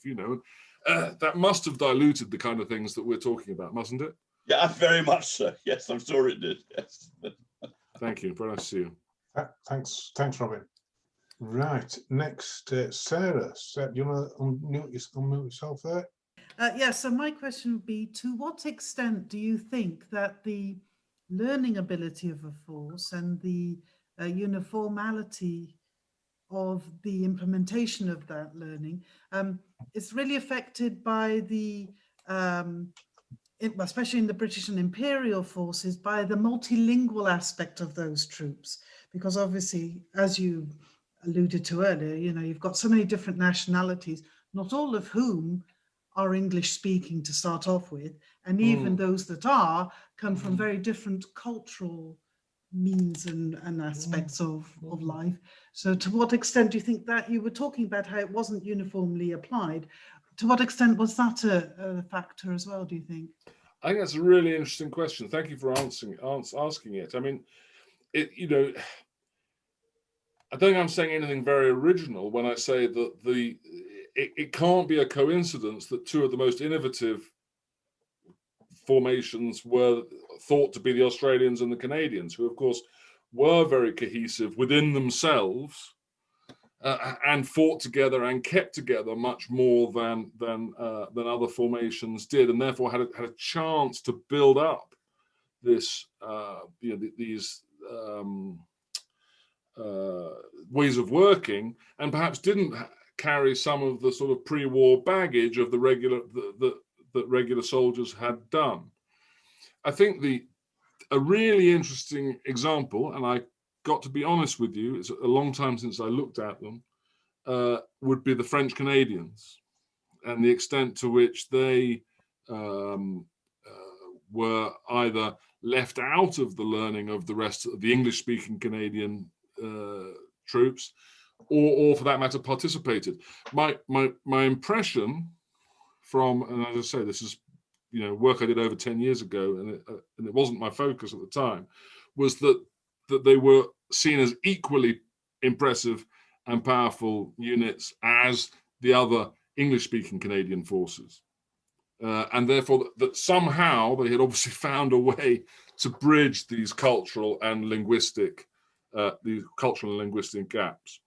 That must have diluted the kind of things that we're talking about, mustn't it? Yeah, very much so. Yes, I'm sure it did. Yes. Thank you. Very nice to see you. Thanks, Robin. Right, next, Sarah. Do you want to unmute yourself there? Yeah, so my question would be, to what extent do you think that the learning ability of a force and the uniformity of the implementation of that learning is really affected by the especially in the British and Imperial forces, by the multilingual aspect of those troops? Because obviously, as you alluded to earlier, you've got so many different nationalities, not all of whom are English speaking to start off with, and even those that are come from very different cultural means and aspects of life. So to what extent do you think that, you were talking about how it wasn't uniformly applied, to what extent was that a factor as well, do you think? I think that's a really interesting question. Thank you for asking it. I mean, I don't think I'm saying anything very original when I say that it can't be a coincidence that two of the most innovative formations were thought to be the Australians and the Canadians, who of course were very cohesive within themselves, and fought together and kept together much more than other formations did, and therefore had a chance to build up this these ways of working, and perhaps didn't carry some of the sort of pre-war baggage of the regular soldiers had done. I think a really interesting example, and I got to be honest with you, it's a long time since I looked at them, would be the French Canadians, and the extent to which they were either left out of the learning of the rest of the English-speaking Canadian troops, or for that matter, participated. My impression from, and as I say, this is work I did over 10 years ago, and it wasn't my focus at the time, was that they were seen as equally impressive and powerful units as the other English-speaking Canadian forces, and therefore that somehow they had obviously found a way to bridge these cultural and linguistic gaps.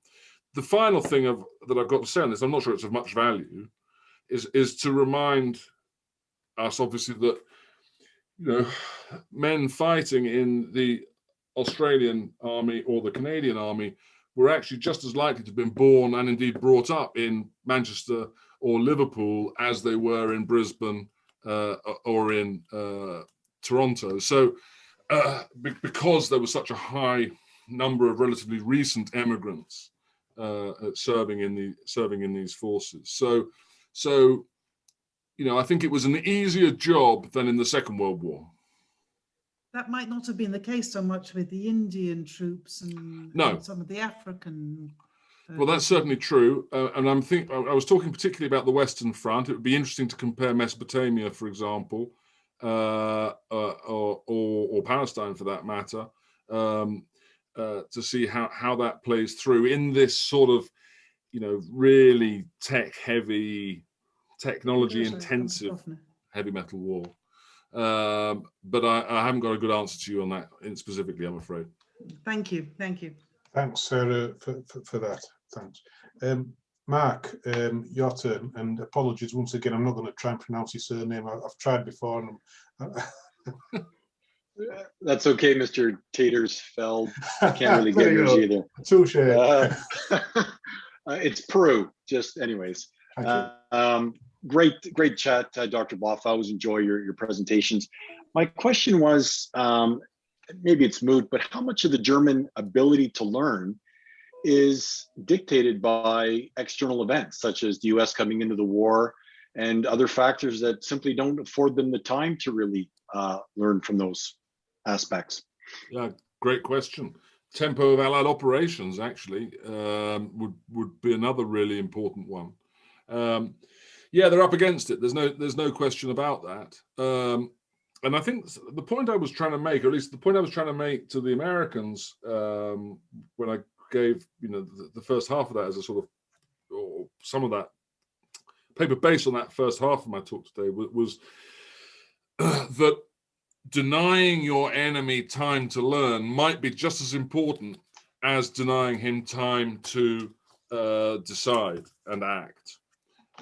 The final thing that I've got to say on this, I'm not sure it's of much value, is to remind us, obviously, that men fighting in the Australian army or the Canadian army were actually just as likely to have been born and indeed brought up in Manchester or Liverpool as they were in Brisbane or in Toronto. So because there was such a high number of relatively recent emigrants serving in these forces, so I think it was an easier job than in the Second World War. That might not have been the case so much with the Indian troops and some of the African. Well, that's certainly true, and I was talking particularly about the Western Front. It would be interesting to compare Mesopotamia, for example, or Palestine, for that matter, to see how that plays through in this sort of, really tech-heavy technology Yes, intensive Governor. heavy metal war. But I haven't got a good answer to you on that specifically, I'm afraid. Thank you. Thank you. Thanks, Sarah, for that. Thanks. Mark, your turn, and apologies once again. I'm not going to try and pronounce your surname. I've tried before. And That's okay, Mr. Tatersfeld. I can't really get yours either. Touche. It's Peru, just anyways. Great chat, Dr. Boff. I always enjoy your presentations. My question was, maybe it's moot, but how much of the German ability to learn is dictated by external events, such as the US coming into the war and other factors that simply don't afford them the time to really learn from those aspects? Yeah, great question. Tempo of Allied operations actually would be another really important one. Yeah, they're up against it. There's no question about that. And I think the point I was trying to make, or at least the point I was trying to make to the Americans when I gave the first half of that as a sort of, or some of that paper based on that first half of my talk today, was that denying your enemy time to learn might be just as important as denying him time to decide and act.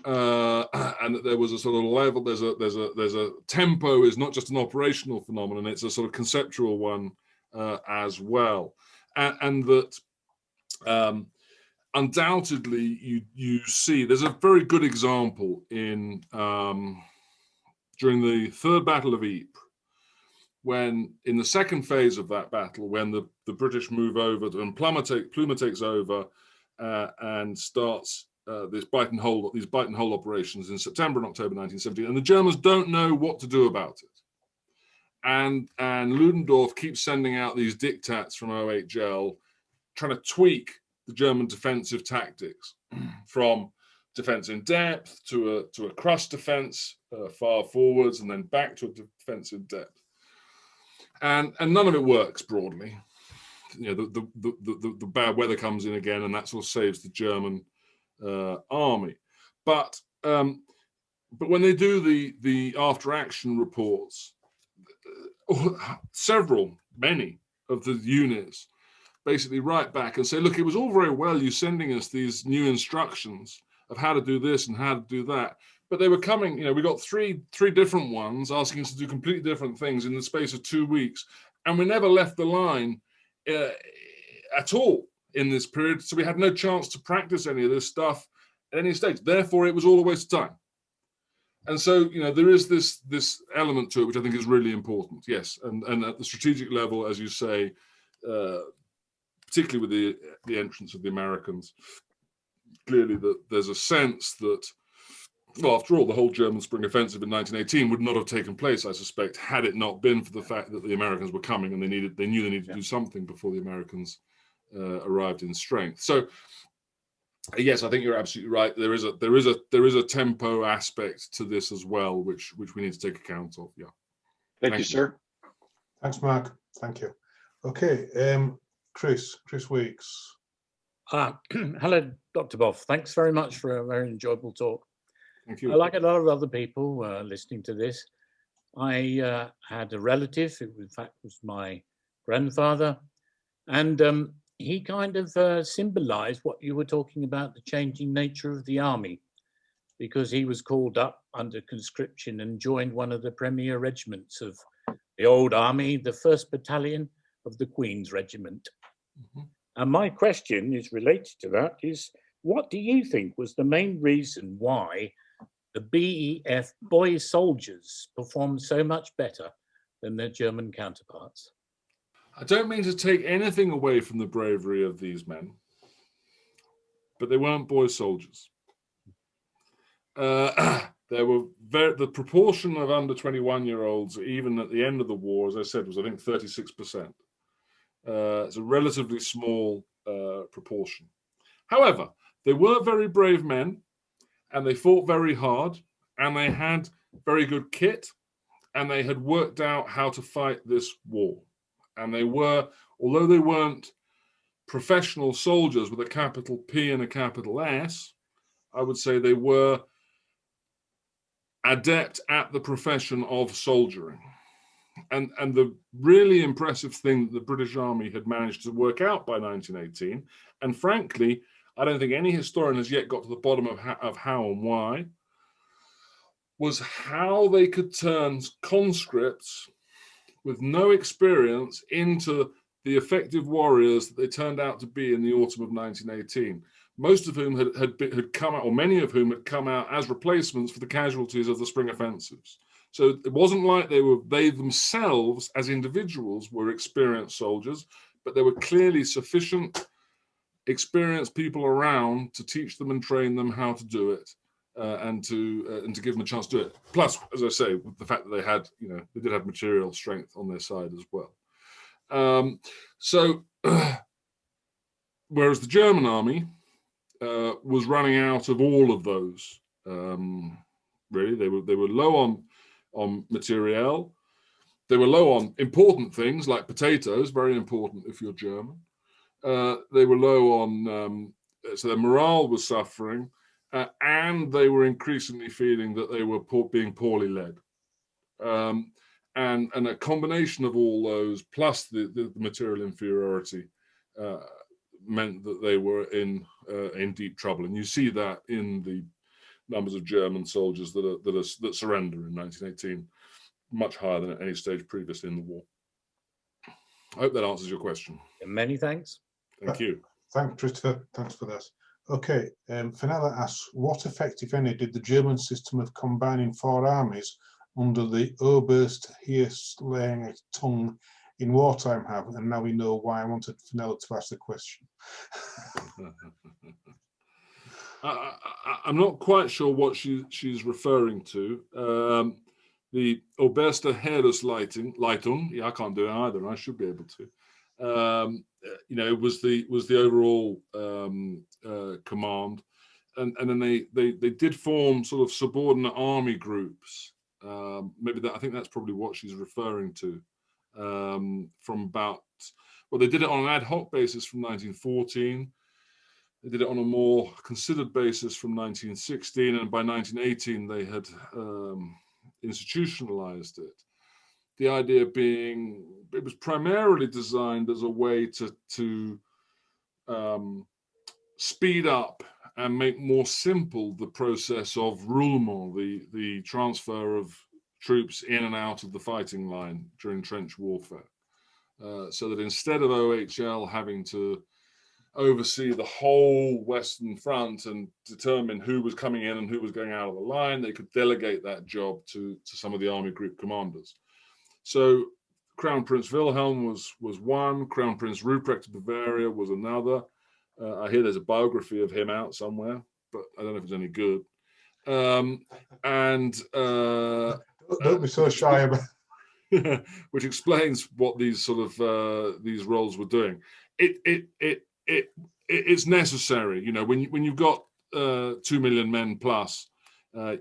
And that there was a sort of level. There's a tempo is not just an operational phenomenon; it's a sort of conceptual one as well, and that undoubtedly you see there's a very good example in during the Third Battle of Ypres, when in the second phase of that battle, when the British move over and Plumer takes over and starts these bite and hold operations in September and October 1917, and the Germans don't know what to do about it. And Ludendorff keeps sending out these diktats from OHL, trying to tweak the German defensive tactics from defense in depth to a crust defense far forwards, and then back to a defense in depth. And none of it works broadly. The bad weather comes in again, and that sort of saves the German army. But when they do the after action reports, many of the units basically write back and say, look, it was all very well you sending us these new instructions of how to do this and how to do that, but they were coming, we got three different ones asking us to do completely different things in the space of 2 weeks, and we never left the line at all in this period, so we had no chance to practice any of this stuff at any stage. Therefore, it was all a waste of time. And so, there is this element to it, which I think is really important. Yes, and at the strategic level, as you say, particularly with the entrance of the Americans, clearly that there's a sense that, well, after all, the whole German Spring Offensive in 1918 would not have taken place, I suspect, had it not been for the fact that the Americans were coming and they knew they needed to do something before the Americans arrived in strength. So, yes, I think you're absolutely right. There is a tempo aspect to this as well, which we need to take account of. Yeah. Thank you, sir. Thanks, Mark. Thank you. Okay, Chris Weeks. Hello, Dr. Boff. Thanks very much for a very enjoyable talk. Thank you. Like a lot of other people listening to this, I had a relative who, in fact, was my grandfather, and he kind of symbolized what you were talking about, the changing nature of the army, because he was called up under conscription and joined one of the premier regiments of the old army, the 1st Battalion of the Queen's Regiment. Mm-hmm. And my question is related to that is, what do you think was the main reason why the BEF boy soldiers performed so much better than their German counterparts? I don't mean to take anything away from the bravery of these men, but they weren't boy soldiers. There were the proportion of under 21-year-olds, even at the end of the war, as I said, was I think 36%. It's a relatively small proportion. However, they were very brave men, and they fought very hard, and they had very good kit, and they had worked out how to fight this war. And they were, although they weren't professional soldiers with a capital P and a capital S, I would say they were adept at the profession of soldiering. And the really impressive thing that the British Army had managed to work out by 1918, and frankly, I don't think any historian has yet got to the bottom of how and why, was how they could turn conscripts with no experience into the effective warriors that they turned out to be in the autumn of 1918. Most of whom had come out, or many of whom had come out as replacements for the casualties of the spring offensives. So it wasn't like they themselves as individuals were experienced soldiers, but there were clearly sufficient experienced people around to teach them and train them how to do it, and to give them a chance to do it. Plus, as I say, with the fact that they had, they did have material strength on their side as well. Whereas the German army was running out of all of those. Really, they were low on materiel. They were low on important things like potatoes, very important if you're German. They were low on, so their morale was suffering, and they were increasingly feeling that they were being poorly led. And a combination of all those, plus the material inferiority, meant that they were in deep trouble. And you see that in the numbers of German soldiers that surrender in 1918, much higher than at any stage previously in the war. I hope that answers your question. Many thanks. Thank you. Thanks, Christopher. Thanks for that. Okay, Fenella asks, what effect, if any, did the German system of combining 4 armies under the Oberst Heeresleitung in wartime have? And now we know why I wanted Fenella to ask the question. I'm not quite sure what she's referring to. The Oberste Heeresleitung, yeah, I can't do it either, and I should be able to. It was the overall command, and then they did form sort of subordinate army groups. Maybe I think that's probably what she's referring to. They did it on an ad hoc basis from 1914. They did it on a more considered basis from 1916, and by 1918 they had institutionalized it. The idea being, it was primarily designed as a way to speed up and make more simple the process of roulement, the transfer of troops in and out of the fighting line during trench warfare. So that instead of OHL having to oversee the whole Western Front and determine who was coming in and who was going out of the line, they could delegate that job to some of the army group commanders. So Crown Prince Wilhelm was one, Crown Prince Ruprecht of Bavaria was another. I hear there's a biography of him out somewhere, but I don't know if it's any good. Don't be so shy about it. Which explains what these sort of these roles were doing. It's necessary, when you've got 2 million men plus.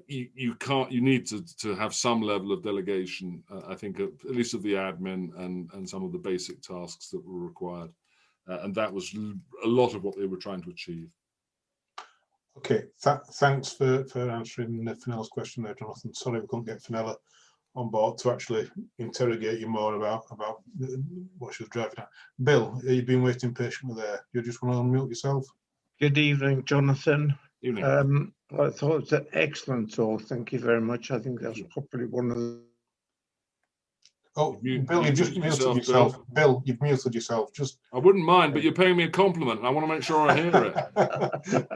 You need to have some level of delegation, I think, at least of the admin and some of the basic tasks that were required. And that was a lot of what they were trying to achieve. Okay, thanks for answering Fenella's question there, Jonathan. Sorry we couldn't get Fenella on board to actually interrogate you more about what she was driving at. Bill, you've been waiting patiently there. You just want to unmute yourself? Good evening, Jonathan. Evening. I thought it was an excellent talk. Thank you very much. I think that's probably one of the... Oh, Bill, you've just muted yourself. Bill, you've muted yourself. I wouldn't mind, but you're paying me a compliment, and I want to make sure I hear it.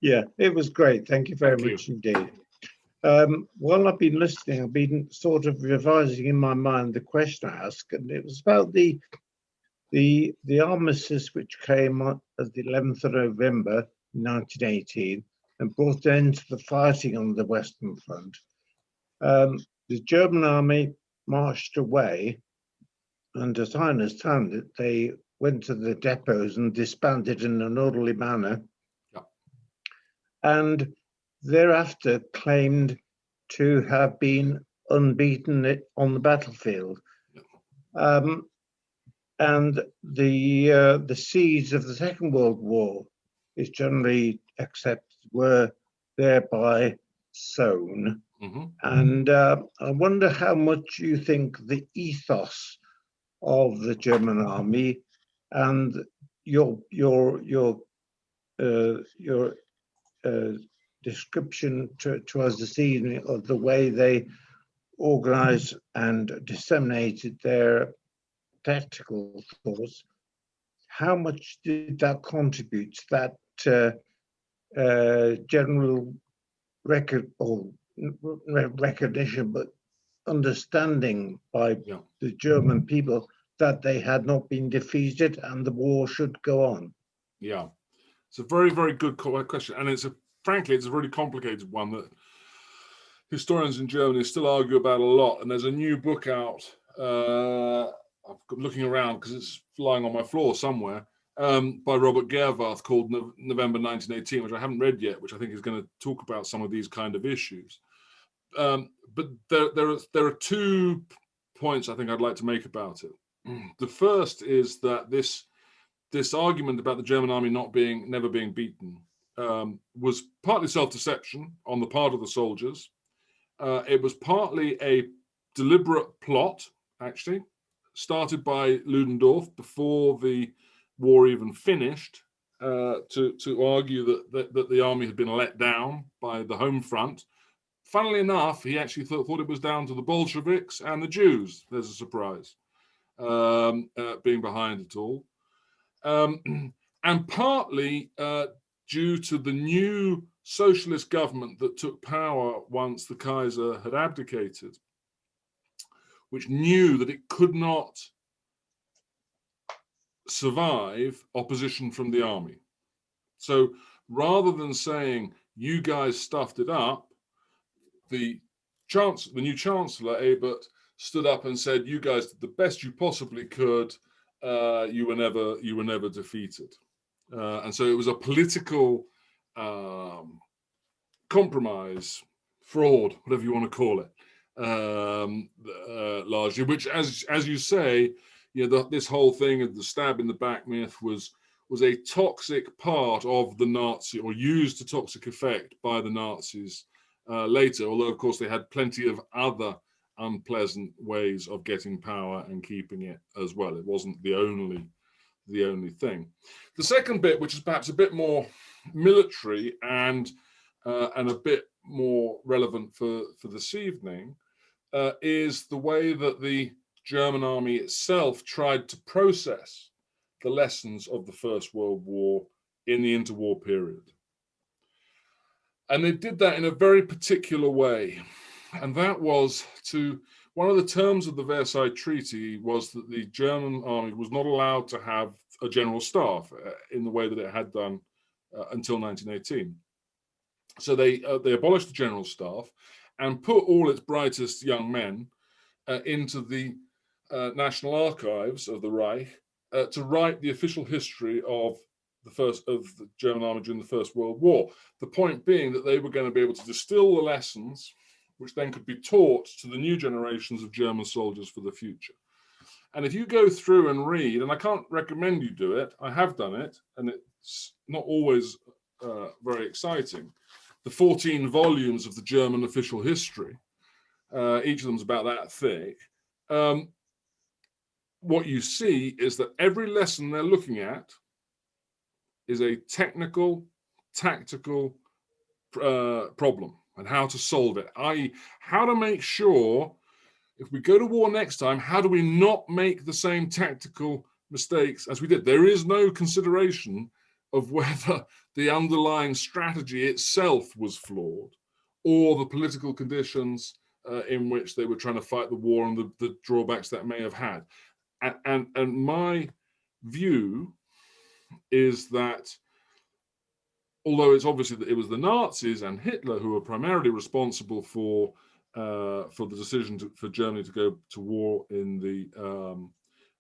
Yeah, it was great. Thank you very much indeed. While I've been listening, I've been sort of revising in my mind the question I asked, and it was about the armistice which came on the 11th of November 1918 and brought an end to the fighting on the Western Front. The German army marched away, and as I understand it, they went to the depots and disbanded in an orderly manner. Yeah. And thereafter claimed to have been unbeaten on the battlefield. And the seeds of the Second World War is generally accepted were thereby sown. And I wonder how much you think the ethos of the German army and your description to us this evening of the way they organized and disseminated their tactical thoughts, how much did that contribute to that general record or recognition, but understanding by the German people that they had not been defeated and the war should go on? Yeah, it's a very, very good question, and frankly, it's a really complicated one that historians in Germany still argue about a lot. And there's a new book out. I'm looking around because it's lying on my floor somewhere, by Robert Gerwarth, called November 1918, which I haven't read yet, which I think is going to talk about some of these kind of issues. But there are 2 points I think I'd like to make about it. The first is that this argument about the German army never being beaten was partly self-deception on the part of the soldiers. It was partly a deliberate plot, actually, started by Ludendorff before the war even finished, to argue that the army had been let down by the home front. Funnily enough, he actually thought it was down to the Bolsheviks and the Jews. There's a surprise, being behind it all. And partly due to the new socialist government that took power once the Kaiser had abdicated, which knew that it could not survive opposition from the army. So rather than saying, you guys stuffed it up, the new Chancellor, Ebert, stood up and said, you guys did the best you possibly could. You were never defeated. And so it was a political compromise, fraud, whatever you want to call it, largely, which, as you say, this whole thing of the stab in the back myth was a toxic part of the Nazi, or used to toxic effect by the Nazis later, although of course they had plenty of other unpleasant ways of getting power and keeping it as well. It wasn't the only thing. The second bit, which is perhaps a bit more military and a bit more relevant for this evening, is the way that the German army itself tried to process the lessons of the First World War in the interwar period. And they did that in a very particular way. And that was one of the terms of the Versailles Treaty was that the German army was not allowed to have a general staff in the way that it had done until 1918. So they abolished the general staff and put all its brightest young men into the National Archives of the Reich to write the official history of the German army during the First World War. The point being that they were going to be able to distill the lessons, which then could be taught to the new generations of German soldiers for the future. And if you go through and read, and I can't recommend you do it, I have done it, and it's not always very exciting, the 14 volumes of the German official history, each of them is about that thick, what you see is that every lesson they're looking at is a technical, tactical problem and how to solve it, i.e. how to make sure if we go to war next time, how do we not make the same tactical mistakes as we did? There is no consideration of whether the underlying strategy itself was flawed or the political conditions in which they were trying to fight the war and the drawbacks that may have had. And my view is that although it's obviously that it was the Nazis and Hitler who were primarily responsible for the decision for Germany to go to war in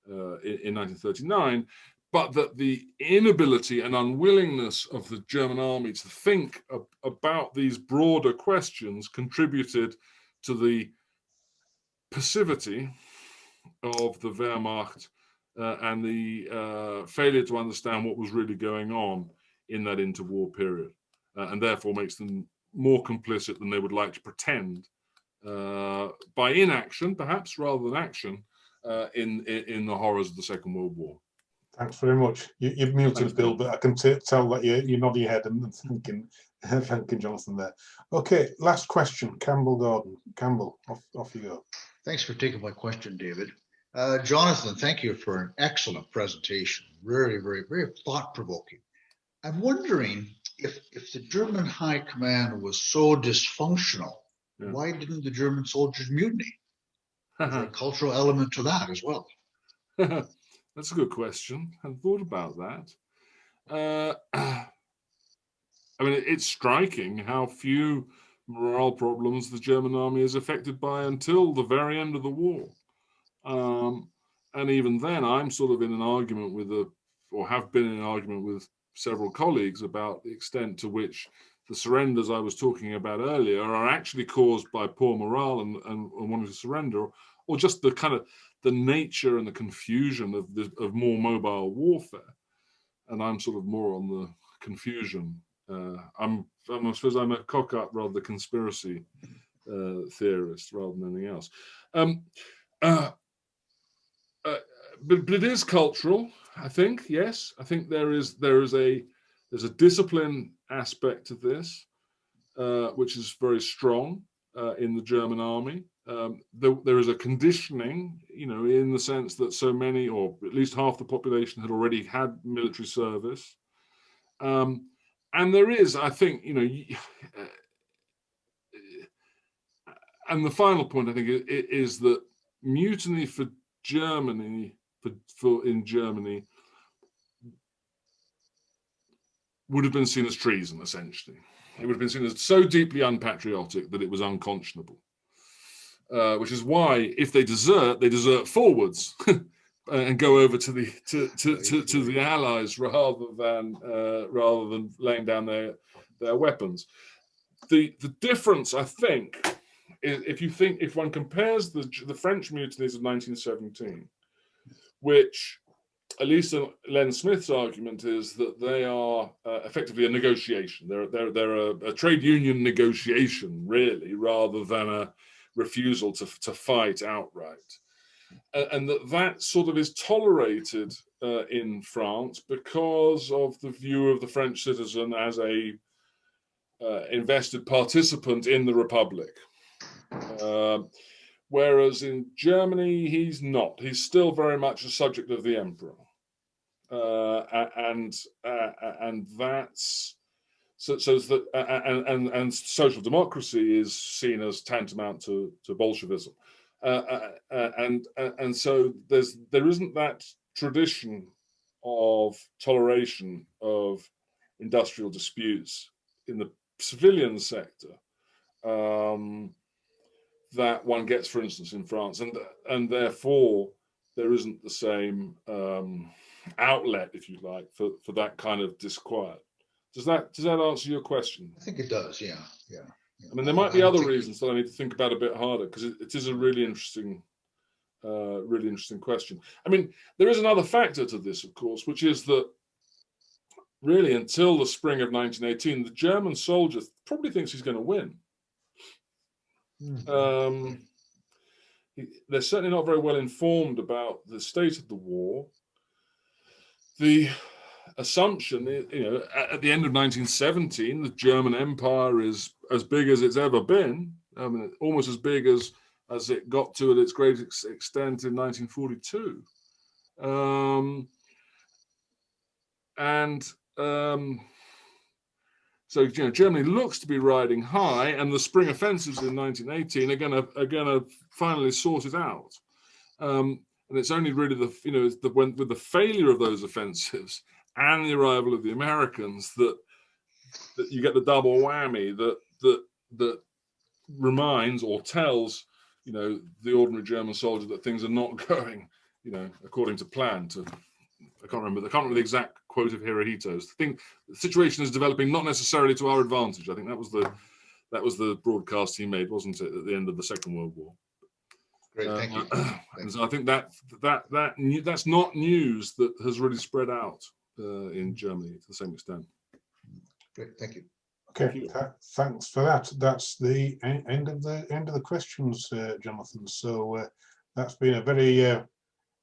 1939, but that the inability and unwillingness of the German army to think about these broader questions contributed to the passivity of the Wehrmacht and the failure to understand what was really going on in that interwar period, and therefore makes them more complicit than they would like to pretend by inaction, perhaps, rather than action, in the horrors of the Second World War. Thanks very much. You've muted, Thanks, Bill, Bill. but I can tell that you're nodding your head and thanking Jonathan there. Okay, last question, Campbell Gordon. Campbell, off you go. Thanks for taking my question, David. Jonathan, thank you for an excellent presentation. Very, very, very thought-provoking. I'm wondering if the German High Command was so dysfunctional, why didn't the German soldiers mutiny? Is there a cultural element to that as well? That's a good question. I hadn't thought about that. I mean, it's striking how few morale problems the German army is affected by until the very end of the war. And even then, I'm sort of in an argument with or have been in an argument with several colleagues about the extent to which the surrenders I was talking about earlier are actually caused by poor morale and wanting to surrender, or just the kind of the nature and the confusion of more mobile warfare. And I'm sort of more on the confusion. I suppose I'm a cock-up rather than a conspiracy theorist rather than anything else. But it is cultural, I think. Yes, I think there's a discipline aspect to this, which is very strong in the German army. There is a conditioning, in the sense that so many, or at least half the population, had already had military service. And there is, I think, and the final point, I think, is that mutiny for Germany, in Germany, would have been seen as treason, essentially. It would have been seen as so deeply unpatriotic that it was unconscionable. Which is why, if they desert forwards and go over to the Allies rather than laying down their weapons. The difference, I think, is if one compares the French mutinies of 1917, which, at least Len Smith's argument is that they are effectively a negotiation. They're a trade union negotiation, really, rather than a refusal to fight outright. And that sort of is tolerated in France because of the view of the French citizen as a invested participant in the Republic. Whereas in Germany, he's not. He's still very much a subject of the emperor. And that's and social democracy is seen as tantamount to Bolshevism. And so there isn't that tradition of toleration of industrial disputes in the civilian sector that one gets, for instance, in France, and therefore there isn't the same outlet, if you like, for that kind of disquiet. Does that answer your question? I think it does. Yeah. I mean, there might be other reasons that I need to think about a bit harder, because it is a really interesting question. I mean, there is another factor to this, of course, which is that really until the spring of 1918, the German soldier probably thinks he's going to win. They're certainly not very well informed about the state of the war. The assumption, at the end of 1917, the German Empire is as big as it's ever been. I mean, almost as big as it got to at its greatest extent in 1942. So Germany looks to be riding high, and the spring offensives in 1918 are gonna finally sort it out. And it's only really with the failure of those offensives and the arrival of the Americans that you get the double whammy that reminds or tells the ordinary German soldier that things are not going according to plan. I can't remember the exact quote of Hirohito's. The situation is developing not necessarily to our advantage. I think that was the broadcast he made, wasn't it, at the end of the Second World War? Great, thank you. And so I think that's not news that has really spread out in Germany to the same extent. Great, thank you. Okay, thanks for that. That's the end of the questions, Jonathan. So that's been a very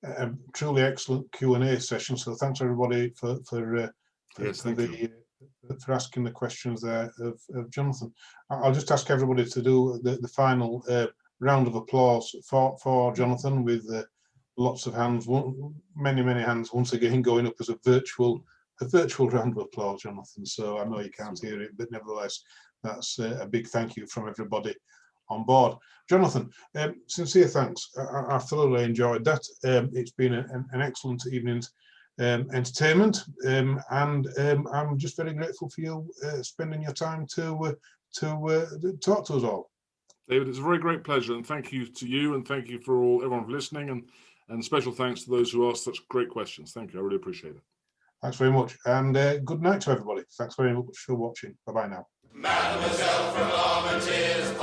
a truly excellent Q&A session. So thanks everybody for asking the questions there of Jonathan. I'll just ask everybody to do the final round of applause for Jonathan, with lots of hands, many hands once again going up as a virtual round of applause, Jonathan. So I know you can't hear it, but nevertheless, that's a big thank you from everybody on board. Jonathan, sincere thanks. I thoroughly enjoyed that. It's been an excellent evening's entertainment, and I'm just very grateful for you spending your time to talk to us all. David, it's a very great pleasure, and thank you to you, and thank you for everyone for listening, and special thanks to those who asked such great questions. Thank you, I really appreciate it. Thanks very much, and good night to everybody. Thanks very much for watching. Bye-bye now. Mademoiselle from Armentières,